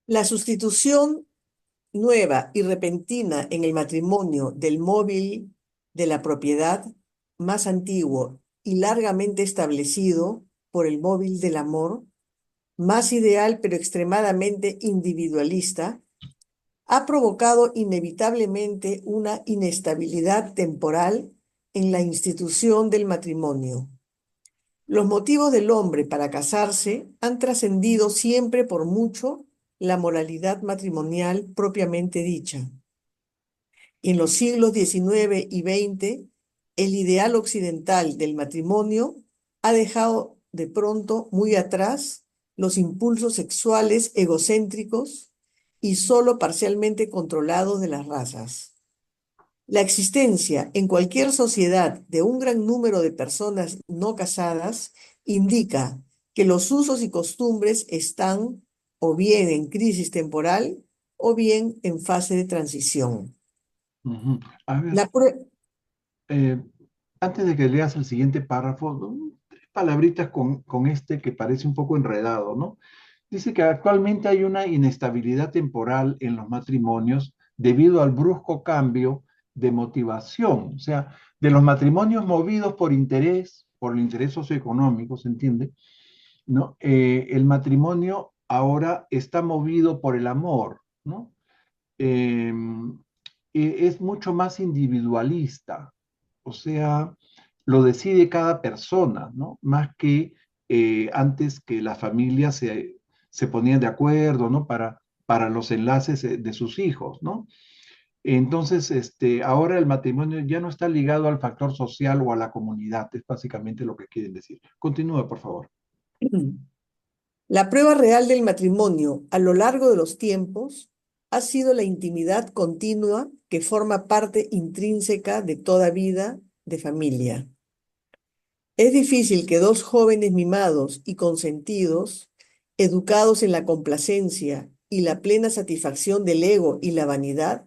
La sustitución nueva y repentina en el matrimonio del móvil de la propiedad más antiguo y largamente establecido por el móvil del amor, más ideal pero extremadamente individualista, ha provocado inevitablemente una inestabilidad temporal en la institución del matrimonio. Los motivos del hombre para casarse han trascendido siempre por mucho la moralidad matrimonial propiamente dicha. En los siglos XIX y XX, el ideal occidental del matrimonio ha dejado de pronto muy atrás los impulsos sexuales egocéntricos y solo parcialmente controlados de las razas. La existencia en cualquier sociedad de un gran número de personas no casadas indica que los usos y costumbres están o bien en crisis temporal o bien en fase de transición. A ver, La prue- eh, antes de que leas el siguiente párrafo, ¿no? Tres palabritas con este que parece un poco enredado, ¿no? Dice que actualmente hay una inestabilidad temporal en los matrimonios debido al brusco cambio de motivación, o sea, de los matrimonios movidos por el interés socioeconómico, ¿se entiende? ¿No? El matrimonio ahora está movido por el amor, ¿no? Eh, es mucho más individualista, o sea, lo decide cada persona, ¿no? Más que antes que las familias se ponían de acuerdo, ¿no? Para los enlaces de sus hijos, ¿no? Entonces, ahora el matrimonio ya no está ligado al factor social o a la comunidad, es básicamente lo que quieren decir. Continúa, por favor. La prueba real del matrimonio a lo largo de los tiempos ha sido la intimidad continua que forma parte intrínseca de toda vida de familia. Es difícil que dos jóvenes mimados y consentidos, educados en la complacencia y la plena satisfacción del ego y la vanidad,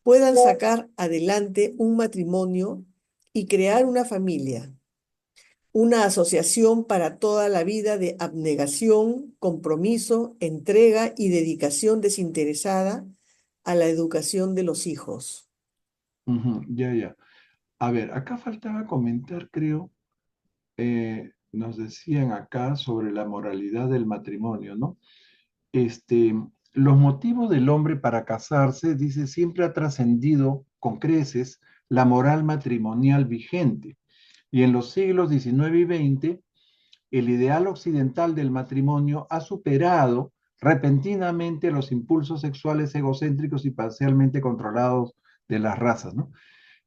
puedan sacar adelante un matrimonio y crear una familia, una asociación para toda la vida de abnegación, compromiso, entrega y dedicación desinteresada a la educación de los hijos. Ujú, ya, ya. A ver, acá faltaba comentar, creo, nos decían acá sobre la moralidad del matrimonio, ¿no? Este, los motivos del hombre para casarse, dice, siempre ha trascendido con creces la moral matrimonial vigente. Y en los siglos XIX y XX, el ideal occidental del matrimonio ha superado repentinamente los impulsos sexuales egocéntricos y parcialmente controlados de las razas, ¿no?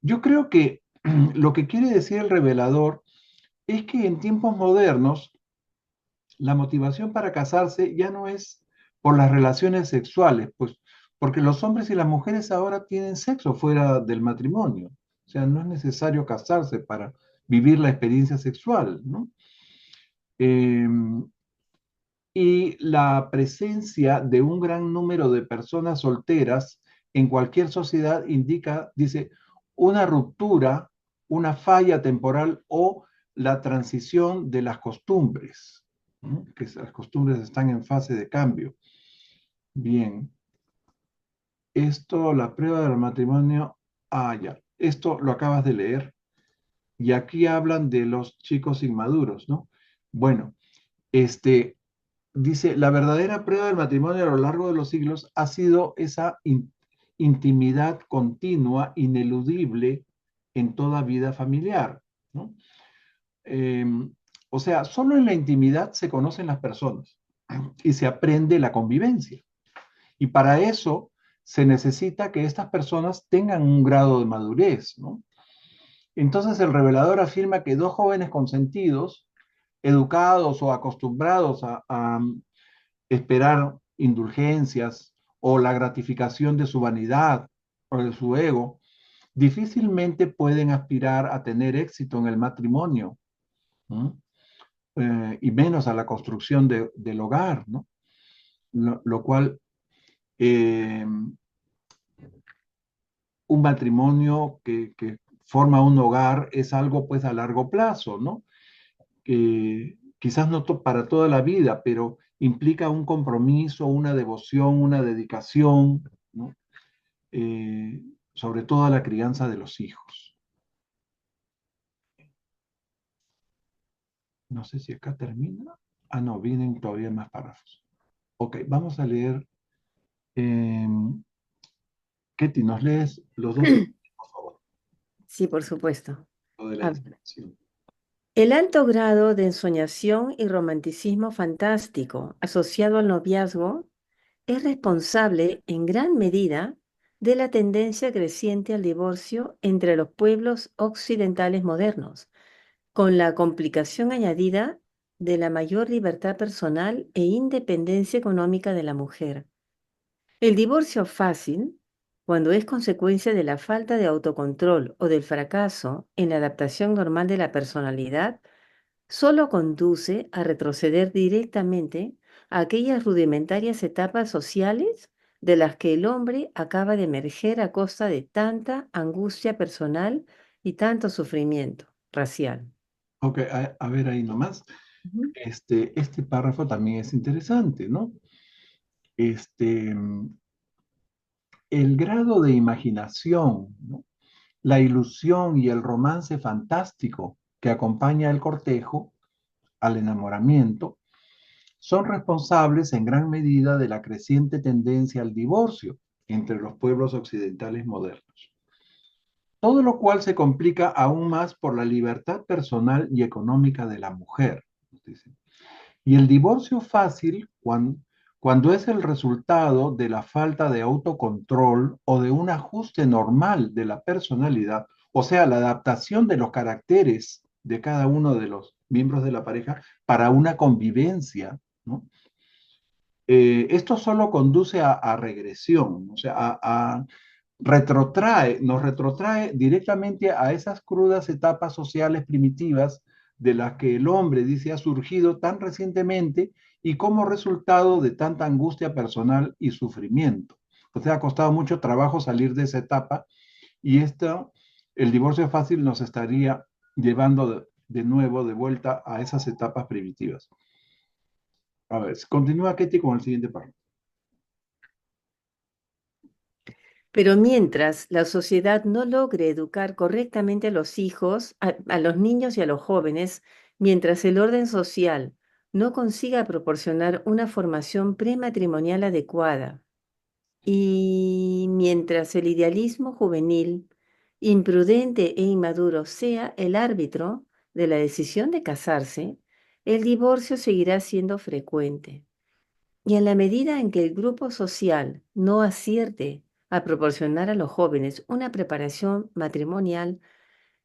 Yo creo que lo que quiere decir el revelador es que en tiempos modernos la motivación para casarse ya no es por las relaciones sexuales, pues porque los hombres y las mujeres ahora tienen sexo fuera del matrimonio. O sea, no es necesario casarse para vivir la experiencia sexual, ¿no? Eh, y la presencia de un gran número de personas solteras en cualquier sociedad indica, dice, una ruptura, una falla temporal o la transición de las costumbres, ¿no? Que las costumbres están en fase de cambio. Bien, esto, la prueba del matrimonio, ya, esto lo acabas de leer y aquí hablan de los chicos inmaduros, ¿no? Bueno, este, dice, la verdadera prueba del matrimonio a lo largo de los siglos ha sido esa intimidad continua, ineludible en toda vida familiar, ¿no? Eh, o sea, solo en la intimidad se conocen las personas y se aprende la convivencia. Y para eso se necesita que estas personas tengan un grado de madurez, ¿no? Entonces el revelador afirma que dos jóvenes consentidos, educados o acostumbrados a esperar indulgencias o la gratificación de su vanidad o de su ego, difícilmente pueden aspirar a tener éxito en el matrimonio, ¿no? Y menos a la construcción del hogar, ¿no? Lo cual, eh, un matrimonio que forma un hogar es algo pues a largo plazo, ¿no? Quizás no para toda la vida, pero implica un compromiso, una devoción, una dedicación, ¿no? Sobre todo a la crianza de los hijos. No sé si acá termina. Ah, no, vienen todavía más párrafos. Ok, vamos a leer. Eh, Ketty, ¿nos lees los dos, por favor? Sí, por supuesto. Lo de la A ver. inspiración. El alto grado de ensoñación y romanticismo fantástico asociado al noviazgo es responsable en gran medida de la tendencia creciente al divorcio entre los pueblos occidentales modernos, con la complicación añadida de la mayor libertad personal e independencia económica de la mujer. El divorcio fácil, cuando es consecuencia de la falta de autocontrol o del fracaso en la adaptación normal de la personalidad, solo conduce a retroceder directamente a aquellas rudimentarias etapas sociales de las que el hombre acaba de emerger a costa de tanta angustia personal y tanto sufrimiento racial. Ok, a ver ahí nomás. Ujú. Este párrafo también es interesante, ¿no? Este, el grado de imaginación, ¿no? La ilusión y el romance fantástico que acompaña el cortejo al enamoramiento son responsables en gran medida de la creciente tendencia al divorcio entre los pueblos occidentales modernos. Todo lo cual se complica aún más por la libertad personal y económica de la mujer. Dicen. Y el divorcio fácil, cuando es el resultado de la falta de autocontrol o de un ajuste normal de la personalidad, o sea, la adaptación de los caracteres de cada uno de los miembros de la pareja para una convivencia, ¿no? Esto solo conduce a regresión, o sea, nos retrotrae directamente a esas crudas etapas sociales primitivas de las que el hombre, dice, ha surgido tan recientemente y como resultado de tanta angustia personal y sufrimiento. O sea, ha costado mucho trabajo salir de esa etapa y el divorcio fácil nos estaría llevando de nuevo de vuelta a esas etapas primitivas. A ver, continúa Ketty con el siguiente párrafo. Pero mientras la sociedad no logre educar correctamente a los hijos, a los niños y a los jóvenes, mientras el orden social no consiga proporcionar una formación prematrimonial adecuada, y mientras el idealismo juvenil, imprudente e inmaduro, sea el árbitro de la decisión de casarse, el divorcio seguirá siendo frecuente. Y en la medida en que el grupo social no acierte a proporcionar a los jóvenes una preparación matrimonial,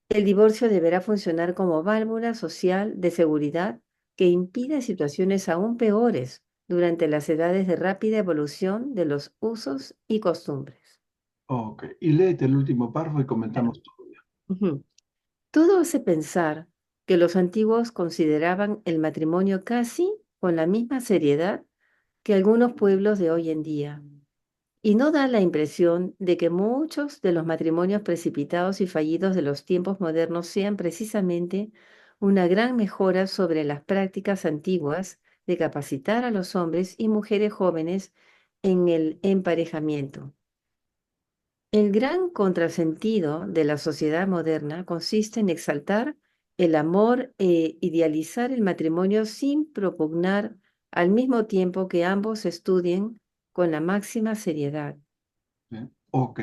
el divorcio deberá funcionar como válvula social de seguridad que impida situaciones aún peores durante las edades de rápida evolución de los usos y costumbres. Ok, y léete el último párrafo y Claro. comentamos todo. Ujú. Todo hace pensar que los antiguos consideraban el matrimonio casi con la misma seriedad que algunos pueblos de hoy en día. Y no da la impresión de que muchos de los matrimonios precipitados y fallidos de los tiempos modernos sean precisamente una gran mejora sobre las prácticas antiguas de capacitar a los hombres y mujeres jóvenes en el emparejamiento. El gran contrasentido de la sociedad moderna consiste en exaltar el amor e idealizar el matrimonio sin propugnar al mismo tiempo que ambos estudien con la máxima seriedad. Bien, ok,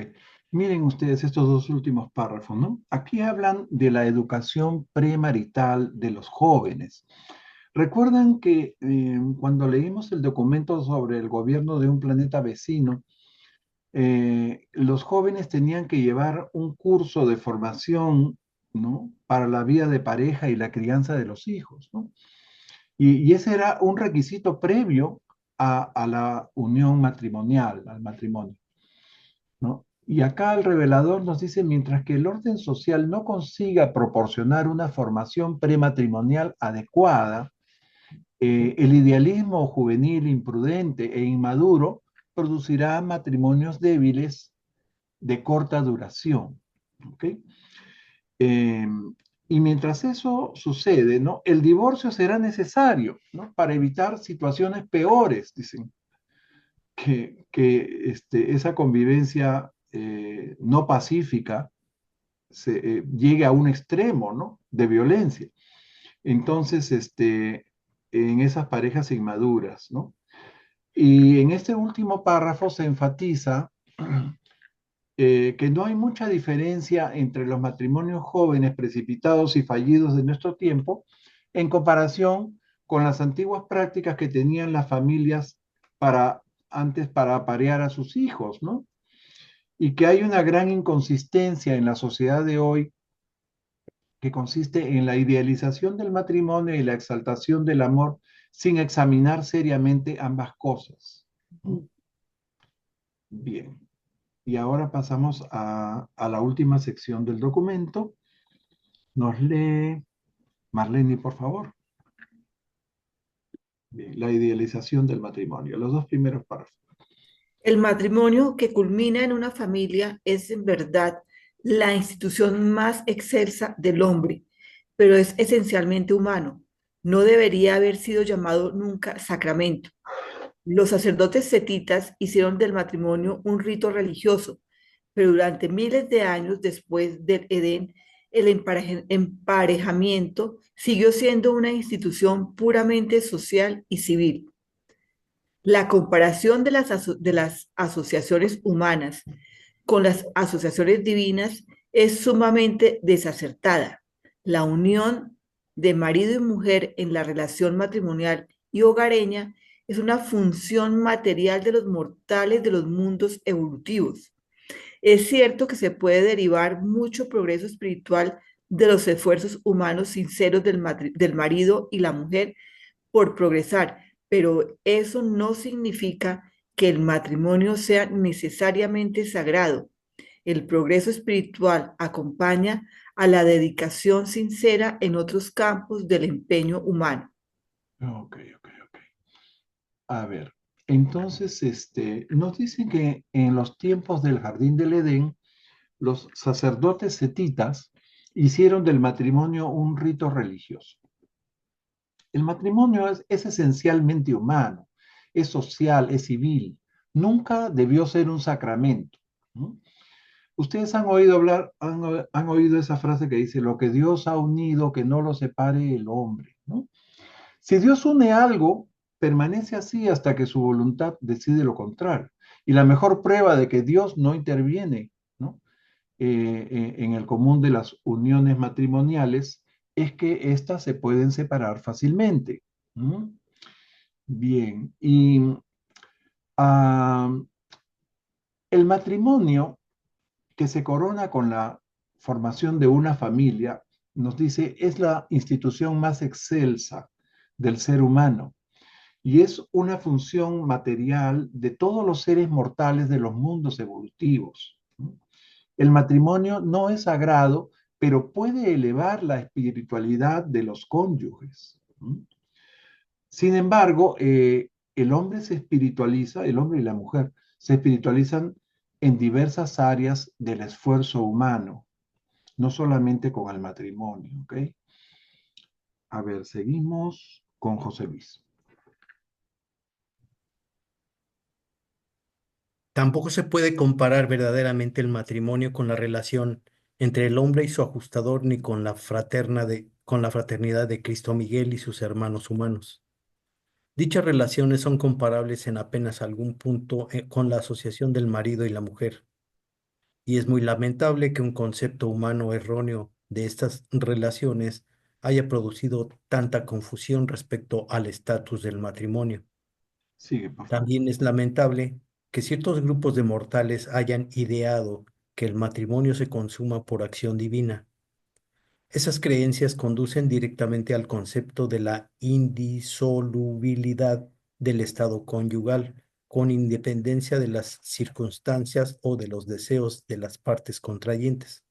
miren ustedes estos dos últimos párrafos, ¿no? Aquí hablan de la educación premarital de los jóvenes. Recuerdan que cuando leímos el documento sobre el gobierno de un planeta vecino, los jóvenes tenían que llevar un curso de formación, ¿no? Para la vida de pareja y la crianza de los hijos, ¿no? Y ese era un requisito previo a la unión matrimonial, al matrimonio, ¿no? Y acá el revelador nos dice, mientras que el orden social no consiga proporcionar una formación prematrimonial adecuada, el idealismo juvenil imprudente e inmaduro producirá matrimonios débiles de corta duración. ¿Ok? Eh, y mientras eso sucede, ¿no? El divorcio será necesario, ¿no? Para evitar situaciones peores, dicen, que esa convivencia no pacífica llegue a un extremo, ¿no? De violencia. Entonces, en esas parejas inmaduras, ¿no? Y en este último párrafo se enfatiza que no hay mucha diferencia entre los matrimonios jóvenes precipitados y fallidos de nuestro tiempo en comparación con las antiguas prácticas que tenían las familias antes para aparear a sus hijos, ¿no? Y que hay una gran inconsistencia en la sociedad de hoy que consiste en la idealización del matrimonio y la exaltación del amor sin examinar seriamente ambas cosas, ¿no? Bien. Y ahora pasamos a la última sección del documento. Nos lee Marlene, por favor. Bien, la idealización del matrimonio, los dos primeros párrafos. El matrimonio que culmina en una familia es en verdad la institución más excelsa del hombre, pero es esencialmente humano. No debería haber sido llamado nunca sacramento. Los sacerdotes setitas hicieron del matrimonio un rito religioso, pero durante miles de años después del Edén, el emparejamiento siguió siendo una institución puramente social y civil. La comparación de las asociaciones humanas con las asociaciones divinas es sumamente desacertada. La unión de marido y mujer en la relación matrimonial y hogareña es una función material de los mortales de los mundos evolutivos. Es cierto que se puede derivar mucho progreso espiritual de los esfuerzos humanos sinceros del marido y la mujer por progresar, pero eso no significa que el matrimonio sea necesariamente sagrado. El progreso espiritual acompaña a la dedicación sincera en otros campos del empeño humano. Ok, ok, ok. A ver, entonces, nos dicen que en los tiempos del Jardín del Edén, los sacerdotes setitas hicieron del matrimonio un rito religioso. El matrimonio es esencialmente humano, es social, es civil. Nunca debió ser un sacramento, ¿no? Ustedes han oído hablar, han oído esa frase que dice, lo que Dios ha unido, que no lo separe el hombre, ¿no? Si Dios une algo, permanece así hasta que su voluntad decide lo contrario. Y la mejor prueba de que Dios no interviene, ¿no? En el común de las uniones matrimoniales es que éstas se pueden separar fácilmente. ¿No? Bien, y ah, el matrimonio que se corona con la formación de una familia, nos dice, es la institución más excelsa del ser humano y es una función material de todos los seres mortales de los mundos evolutivos. ¿No? El matrimonio no es sagrado, pero puede elevar la espiritualidad de los cónyuges. ¿No? Sin embargo, el hombre se espiritualiza, el hombre y la mujer se espiritualizan en diversas áreas del esfuerzo humano, no solamente con el matrimonio, ¿ok? A ver, seguimos con José Luis. Tampoco se puede comparar verdaderamente el matrimonio con la relación entre el hombre y su ajustador, ni con con la fraternidad de Cristo Miguel y sus hermanos humanos. Dichas relaciones son comparables en apenas algún punto con la asociación del marido y la mujer, y es muy lamentable que un concepto humano erróneo de estas relaciones haya producido tanta confusión respecto al estatus del matrimonio. Sigue, por favor. También es lamentable que ciertos grupos de mortales hayan ideado que el matrimonio se consuma por acción divina. Esas creencias conducen directamente al concepto de la indisolubilidad del estado conyugal, con independencia de las circunstancias o de los deseos de las partes contrayentes.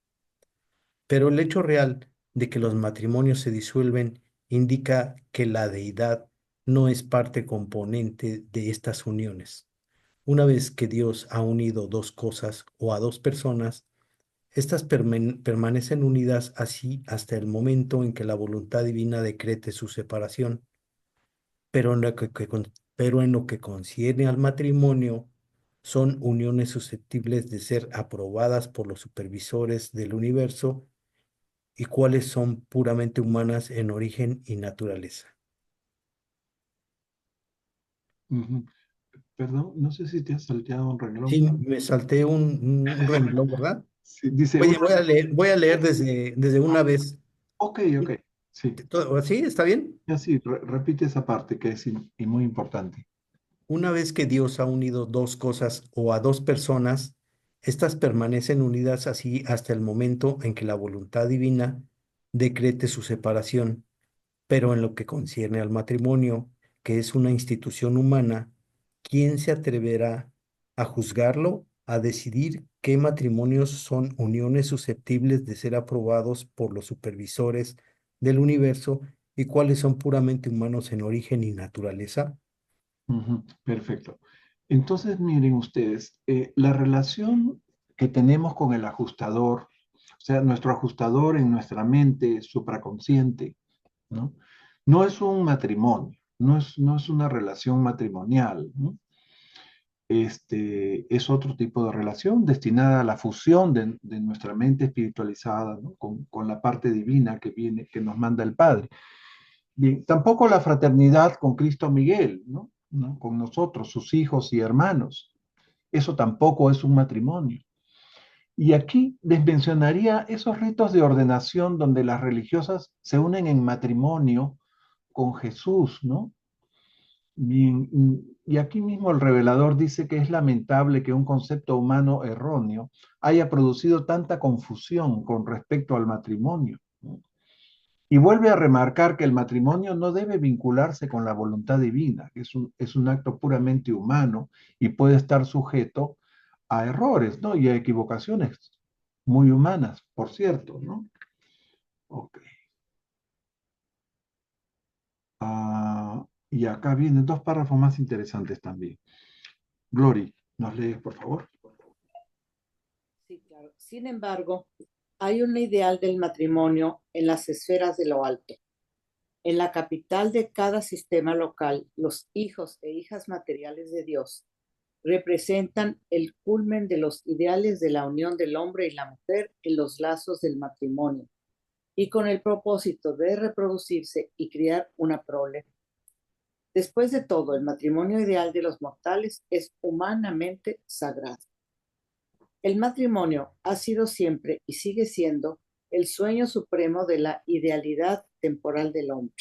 Pero el hecho real de que los matrimonios se disuelven indica que la deidad no es parte componente de estas uniones. Una vez que Dios ha unido dos cosas o a dos personas, estas permanecen unidas así hasta el momento en que la voluntad divina decrete su separación. Pero pero en lo que concierne al matrimonio, son uniones susceptibles de ser aprobadas por los supervisores del universo y cuáles son puramente humanas en origen y naturaleza. Ujú. Perdón, no sé si te has salteado un renglón. Sí, me salté un renglón, ¿verdad? Sí, dice Oye, una... voy a leer desde una vez. Ok, ok, sí. ¿Sí? ¿Está bien? Ya sí, repite esa parte que es y muy importante. Una vez que Dios ha unido dos cosas o a dos personas, éstas permanecen unidas así hasta el momento en que la voluntad divina decrete su separación. Pero en lo que concierne al matrimonio, que es una institución humana, ¿quién se atreverá a juzgarlo, a decidir qué matrimonios son uniones susceptibles de ser aprobados por los supervisores del universo y cuáles son puramente humanos en origen y naturaleza? Ujú, perfecto. Entonces, miren ustedes, la relación que tenemos con el ajustador, o sea, nuestro ajustador en nuestra mente supraconsciente, ¿no? No es un matrimonio, no es una relación matrimonial, ¿no? Es otro tipo de relación destinada a la fusión de nuestra mente espiritualizada, ¿no? Con la parte divina que viene, que nos manda el Padre. Bien, tampoco la fraternidad con Cristo Miguel, ¿no? ¿No? Con nosotros, sus hijos y hermanos. Eso tampoco es un matrimonio. Y aquí les mencionaría esos ritos de ordenación donde las religiosas se unen en matrimonio con Jesús, ¿no? Bien, y aquí mismo el revelador dice que es lamentable que un concepto humano erróneo haya producido tanta confusión con respecto al matrimonio, ¿no? Y vuelve a remarcar que el matrimonio no debe vincularse con la voluntad divina, que es un acto puramente humano y puede estar sujeto a errores, ¿no? Y a equivocaciones muy humanas, por cierto, ¿no? Ok. Y acá vienen dos párrafos más interesantes también. Glory, ¿nos lees, por favor? Sí, claro. Sin embargo, hay un ideal del matrimonio en las esferas de lo alto. En la capital de cada sistema local, los hijos e hijas materiales de Dios representan el culmen de los ideales de la unión del hombre y la mujer en los lazos del matrimonio, y con el propósito de reproducirse y criar una prole. Después de todo, el matrimonio ideal de los mortales es humanamente sagrado. El matrimonio ha sido siempre y sigue siendo el sueño supremo de la idealidad temporal del hombre.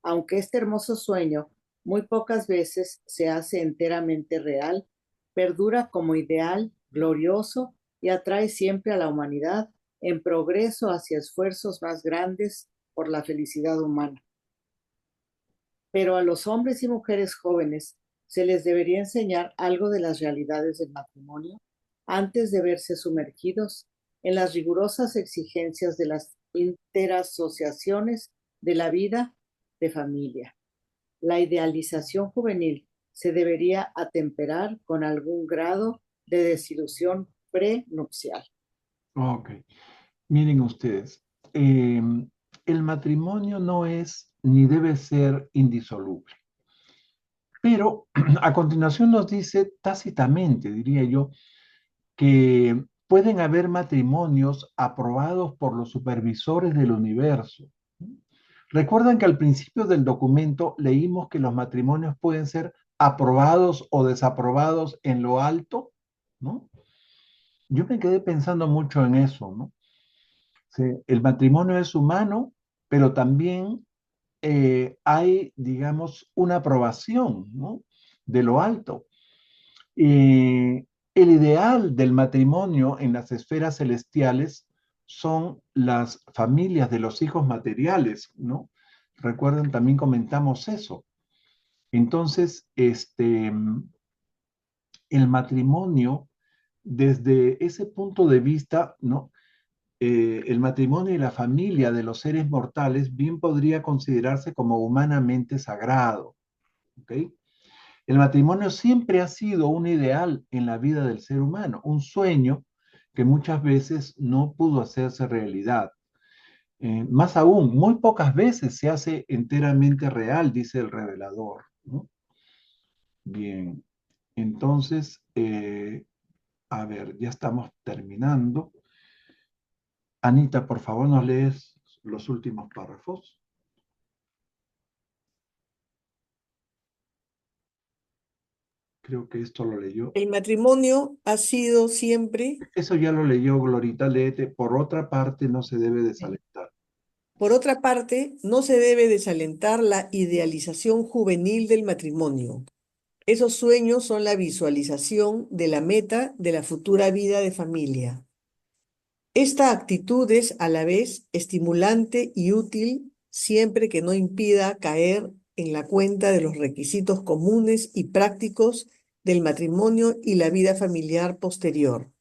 Aunque este hermoso sueño muy pocas veces se hace enteramente real, perdura como ideal glorioso y atrae siempre a la humanidad en progreso hacia esfuerzos más grandes por la felicidad humana. Pero a los hombres y mujeres jóvenes se les debería enseñar algo de las realidades del matrimonio antes de verse sumergidos en las rigurosas exigencias de las interasociaciones de la vida de familia. La idealización juvenil se debería atemperar con algún grado de desilusión prenupcial. Ok. Miren ustedes, el matrimonio no es ni debe ser indisoluble. Pero a continuación nos dice tácitamente, diría yo, que pueden haber matrimonios aprobados por los supervisores del universo. Recuerdan que al principio del documento leímos que los matrimonios pueden ser aprobados o desaprobados en lo alto, ¿no? Yo me quedé pensando mucho en eso, ¿no? Sí, el matrimonio es humano, pero también hay, digamos, una aprobación, ¿no? De lo alto. El ideal del matrimonio en las esferas celestiales son las familias de los hijos materiales, ¿no? Recuerden, también comentamos eso. Entonces, el matrimonio, desde ese punto de vista, ¿no? El matrimonio y la familia de los seres mortales bien podría considerarse como humanamente sagrado, ¿ok? El matrimonio siempre ha sido un ideal en la vida del ser humano, un sueño que muchas veces no pudo hacerse realidad. Más aún, muy pocas veces se hace enteramente real, dice el revelador, ¿no? Bien, entonces, a ver, ya estamos terminando. Anita, por favor, nos lees los últimos párrafos. Creo que esto lo leyó. El matrimonio ha sido siempre, Eso ya lo leyó Glorita, léete. Por otra parte, no se debe desalentar. por otra parte, no se debe desalentar la idealización juvenil del matrimonio. Esos sueños son la visualización de la meta de la futura vida de familia. Esta actitud es a la vez estimulante y útil siempre que no impida caer en la cuenta de los requisitos comunes y prácticos del matrimonio y la vida familiar posterior.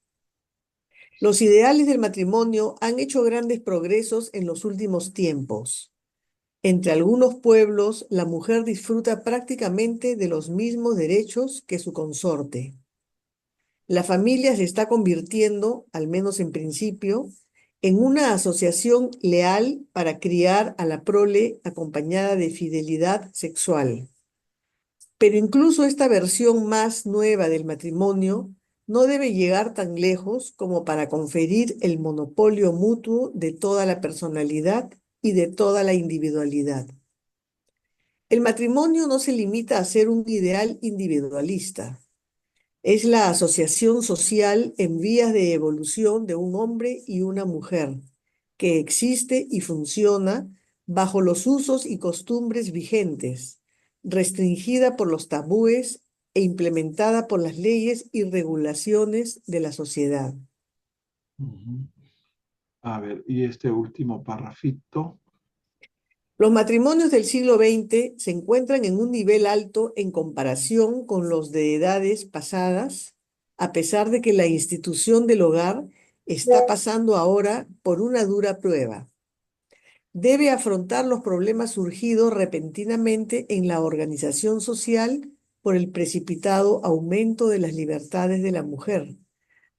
Los ideales del matrimonio han hecho grandes progresos en los últimos tiempos. Entre algunos pueblos, la mujer disfruta prácticamente de los mismos derechos que su consorte. La familia se está convirtiendo, al menos en principio, en una asociación leal para criar a la prole acompañada de fidelidad sexual. Pero incluso esta versión más nueva del matrimonio no debe llegar tan lejos como para conferir el monopolio mutuo de toda la personalidad y de toda la individualidad. El matrimonio no se limita a ser un ideal individualista. Es la asociación social en vías de evolución de un hombre y una mujer, que existe y funciona bajo los usos y costumbres vigentes, restringida por los tabúes e implementada por las leyes y regulaciones de la sociedad. Ujú. A ver, y este último parrafito. Los matrimonios del siglo XX se encuentran en un nivel alto en comparación con los de edades pasadas, a pesar de que la institución del hogar está pasando ahora por una dura prueba. Debe afrontar los problemas surgidos repentinamente en la organización social por el precipitado aumento de las libertades de la mujer,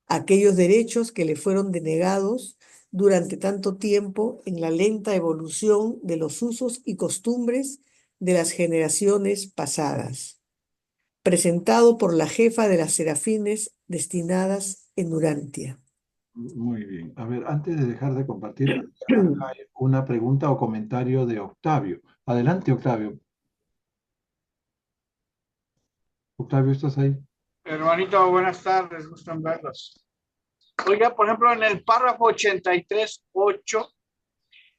aquellos derechos que le fueron denegados durante tanto tiempo en la lenta evolución de los usos y costumbres de las generaciones pasadas. Presentado por la jefa de las Serafines destinadas en Urantia. Muy bien. A ver, antes de dejar de compartir, acá hay una pregunta o comentario de Octavio. Adelante, Octavio. Octavio, ¿estás ahí? Hermanito, buenas tardes, gusto en verlos. Oiga, por ejemplo, en el párrafo 83.8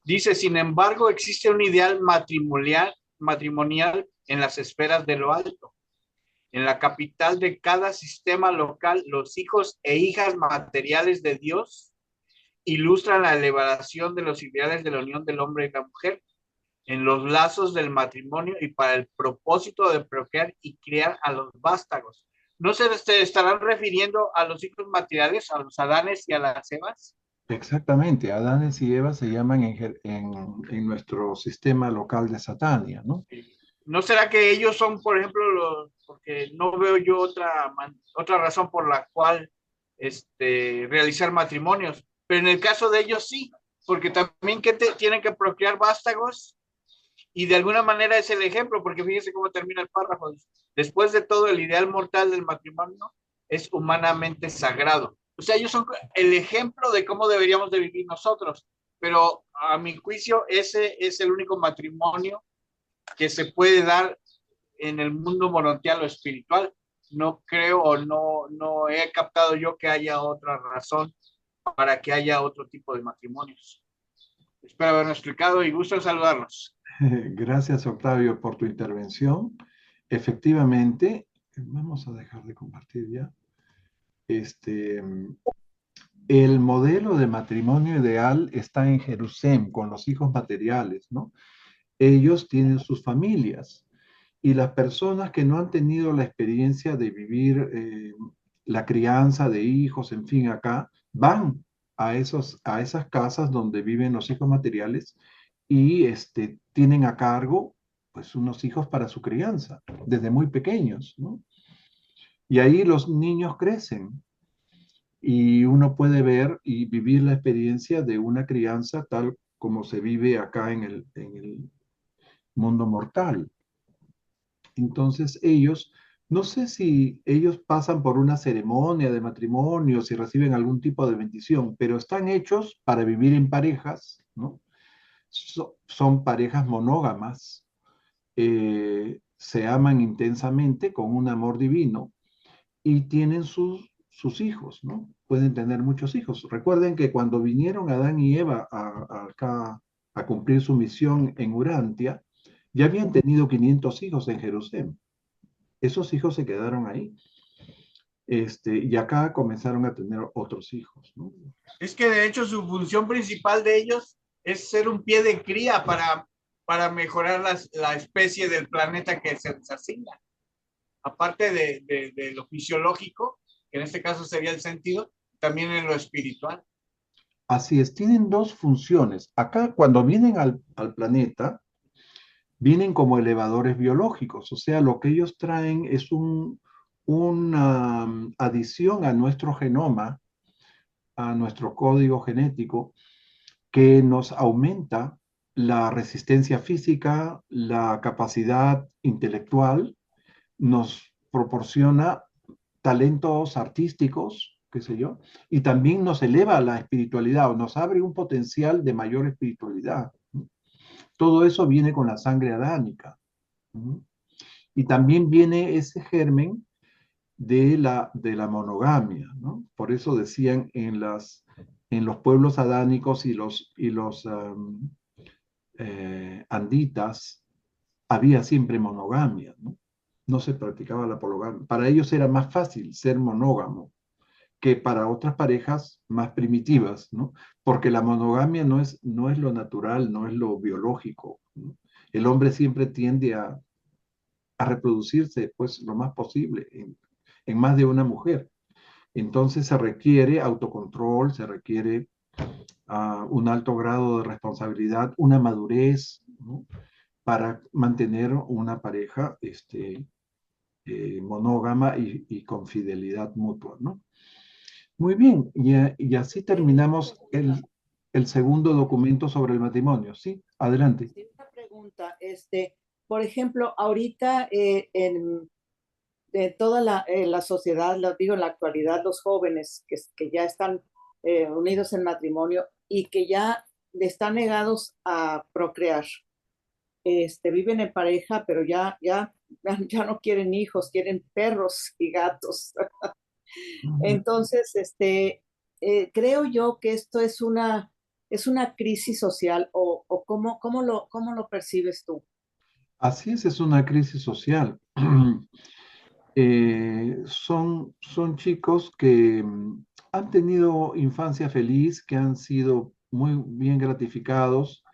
dice, sin embargo, existe un ideal matrimonial en las esferas de lo alto. En la capital de cada sistema local, los hijos e hijas materiales de Dios ilustran la elevación de los ideales de la unión del hombre y la mujer en los lazos del matrimonio y para el propósito de procrear y criar a los vástagos. ¿No se estarán refiriendo a los hijos materiales, a los Adanes y a las Evas? Exactamente. Adanes y Eva se llaman en nuestro sistema local de Satania, ¿no? ¿No será que ellos son, por ejemplo, porque no veo yo otra razón por la cual realizar matrimonios? Pero en el caso de ellos sí, porque también tienen que procrear vástagos y de alguna manera es el ejemplo, porque fíjese cómo termina el párrafo. Después de todo, el ideal mortal del matrimonio es humanamente sagrado. O sea, ellos son el ejemplo de cómo deberíamos de vivir nosotros, pero a mi juicio ese es el único matrimonio que se puede dar en el mundo morontial o espiritual. No creo o no he captado yo que haya otra razón para que haya otro tipo de matrimonios. Espero haberme explicado y gusto en saludarlos. Gracias, Octavio, por tu intervención. Efectivamente, vamos a dejar de compartir ya. El modelo de matrimonio ideal está en Jerusalén, con los hijos materiales, ¿no? Ellos tienen sus familias y las personas que no han tenido la experiencia de vivir la crianza de hijos, en fin, acá, van a esas casas donde viven los hijos materiales y tienen a cargo pues unos hijos para su crianza, desde muy pequeños, ¿no? Y ahí los niños crecen y uno puede ver y vivir la experiencia de una crianza tal como se vive acá en el mundo mortal. Entonces ellos, no sé si ellos pasan por una ceremonia de matrimonio, si reciben algún tipo de bendición, pero están hechos para vivir en parejas, ¿no? Son parejas monógamas, se aman intensamente con un amor divino y tienen sus hijos, ¿no? Pueden tener muchos hijos. Recuerden que cuando vinieron Adán y Eva acá a cumplir su misión en Urantia, ya habían tenido 500 hijos en Jerusalén. Esos hijos se quedaron ahí. Y acá comenzaron a tener otros hijos, ¿no? Es que de hecho su función principal de ellos es ser un pie de cría para mejorar la especie del planeta que se les asigna. Aparte de lo fisiológico, que en este caso sería el sentido, también en lo espiritual. Así es, tienen dos funciones. Acá cuando vienen al planeta, vienen como elevadores biológicos, o sea, lo que ellos traen es una adición a nuestro genoma, a nuestro código genético, que nos aumenta la resistencia física, la capacidad intelectual, nos proporciona talentos artísticos, qué sé yo, y también nos eleva la espiritualidad o nos abre un potencial de mayor espiritualidad. Todo eso viene con la sangre adánica. Y también viene ese germen de la monogamia, ¿no? Por eso decían en los pueblos adánicos y los anditas, había siempre monogamia, ¿no? No se practicaba la poligamia. Para ellos era más fácil ser monógamo que para otras parejas más primitivas, ¿no? Porque la monogamia no es lo natural, no es lo biológico, ¿no? El hombre siempre tiende a reproducirse pues lo más posible en más de una mujer. Entonces se requiere autocontrol, se requiere un alto grado de responsabilidad, una madurez, ¿no? Para mantener una pareja monógama y con fidelidad mutua, ¿no? Muy bien, y así terminamos el segundo documento sobre el matrimonio. Sí, adelante. Sí, una pregunta, por ejemplo, ahorita de toda la sociedad, lo digo en la actualidad, los jóvenes que ya están unidos en matrimonio y que ya están negados a procrear, viven en pareja, pero ya no quieren hijos, quieren perros y gatos. Entonces, creo yo que esto es una crisis social o cómo lo percibes tú. Así es una crisis social. Son chicos que han tenido infancia feliz, que han sido muy bien gratificados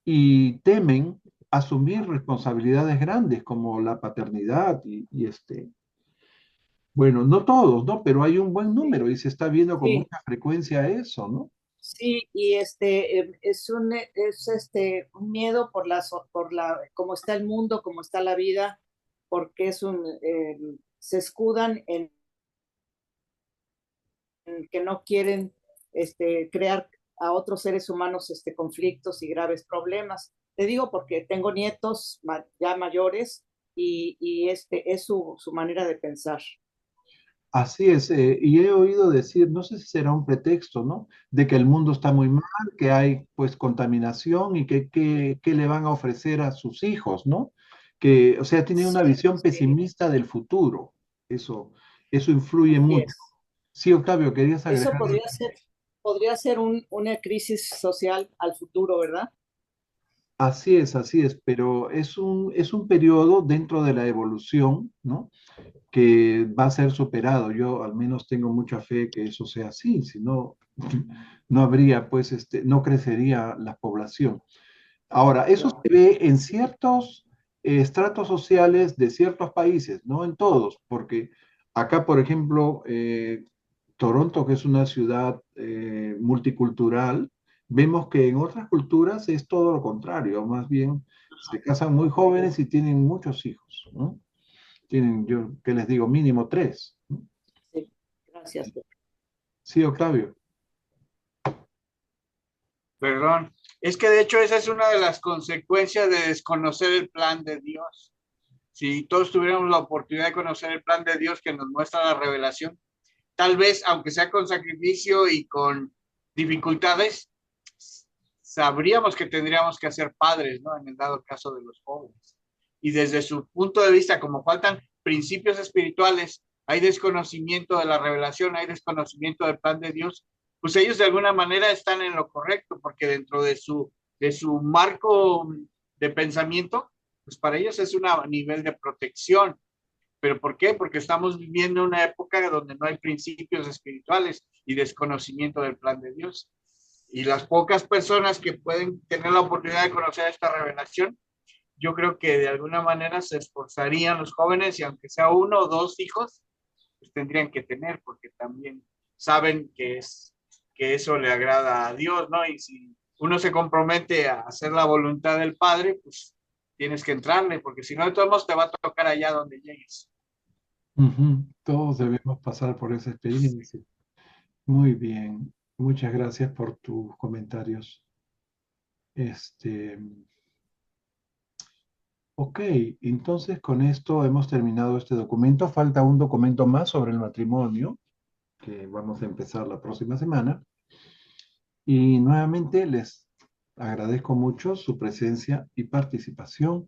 y temen asumir responsabilidades grandes como la paternidad bueno, no todos, ¿no? Pero hay un buen número y se está viendo con Sí, mucha frecuencia eso, ¿no? sí, y es un miedo cómo está el mundo, cómo está la vida, porque se escudan en que no quieren crear a otros seres humanos conflictos y graves problemas. Te digo porque tengo nietos ya mayores y es su manera de pensar. Así es, y he oído decir, no sé si será un pretexto, ¿no? De que el mundo está muy mal, que hay pues contaminación y que le van a ofrecer a sus hijos, ¿no? Que, o sea, tienen una Sí, visión sí, pesimista del futuro. Eso, eso influye así mucho. es. Sí, Octavio, querías Eso agregar. podría ser una crisis social al futuro, ¿verdad? Así es, pero es un periodo dentro de la evolución, ¿no? Que va a ser superado. Yo al menos tengo mucha fe que eso sea así, si no, no habría, pues, no crecería la población. Ahora, eso Claro. se ve en ciertos estratos sociales de ciertos países, no en todos, porque acá, por ejemplo, Toronto, que es una ciudad multicultural, vemos que en otras culturas es todo lo contrario, más bien se casan muy jóvenes y tienen muchos hijos, ¿no? Tienen, yo, ¿qué les digo? Mínimo tres, ¿no? Sí, gracias. Sí, Octavio. Perdón. Es que de hecho esa es una de las consecuencias de desconocer el plan de Dios. Si todos tuviéramos la oportunidad de conocer el plan de Dios que nos muestra la revelación, tal vez, aunque sea con sacrificio y con dificultades, sabríamos que tendríamos que ser padres, ¿no? En el dado caso de los jóvenes. Y desde su punto de vista, como faltan principios espirituales, hay desconocimiento de la revelación, hay desconocimiento del plan de Dios, pues ellos de alguna manera están en lo correcto, porque dentro de su marco de pensamiento, pues para ellos es un nivel de protección. ¿Pero por qué? Porque estamos viviendo una época donde no hay principios espirituales y desconocimiento del plan de Dios. Y las pocas personas que pueden tener la oportunidad de conocer esta revelación, yo creo que de alguna manera se esforzarían los jóvenes y aunque sea uno o dos hijos, pues tendrían que tener, porque también saben que eso le agrada a Dios, ¿no? Y si uno se compromete a hacer la voluntad del Padre, pues tienes que entrarle, porque si no, de todos modos te va a tocar allá donde llegues. Ujú. Todos debemos pasar por esa experiencia. Muy bien. Muchas gracias por tus comentarios. Este, ok, entonces con esto hemos terminado este documento. Falta un documento más sobre el matrimonio, que vamos a empezar la próxima semana. Y nuevamente les agradezco mucho su presencia y participación.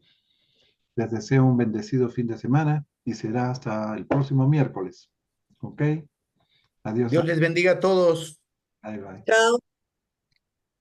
Les deseo un bendecido fin de semana y será hasta el próximo miércoles. ¿Ok? Adiós. Dios les bendiga a todos. Bye bye. Chao.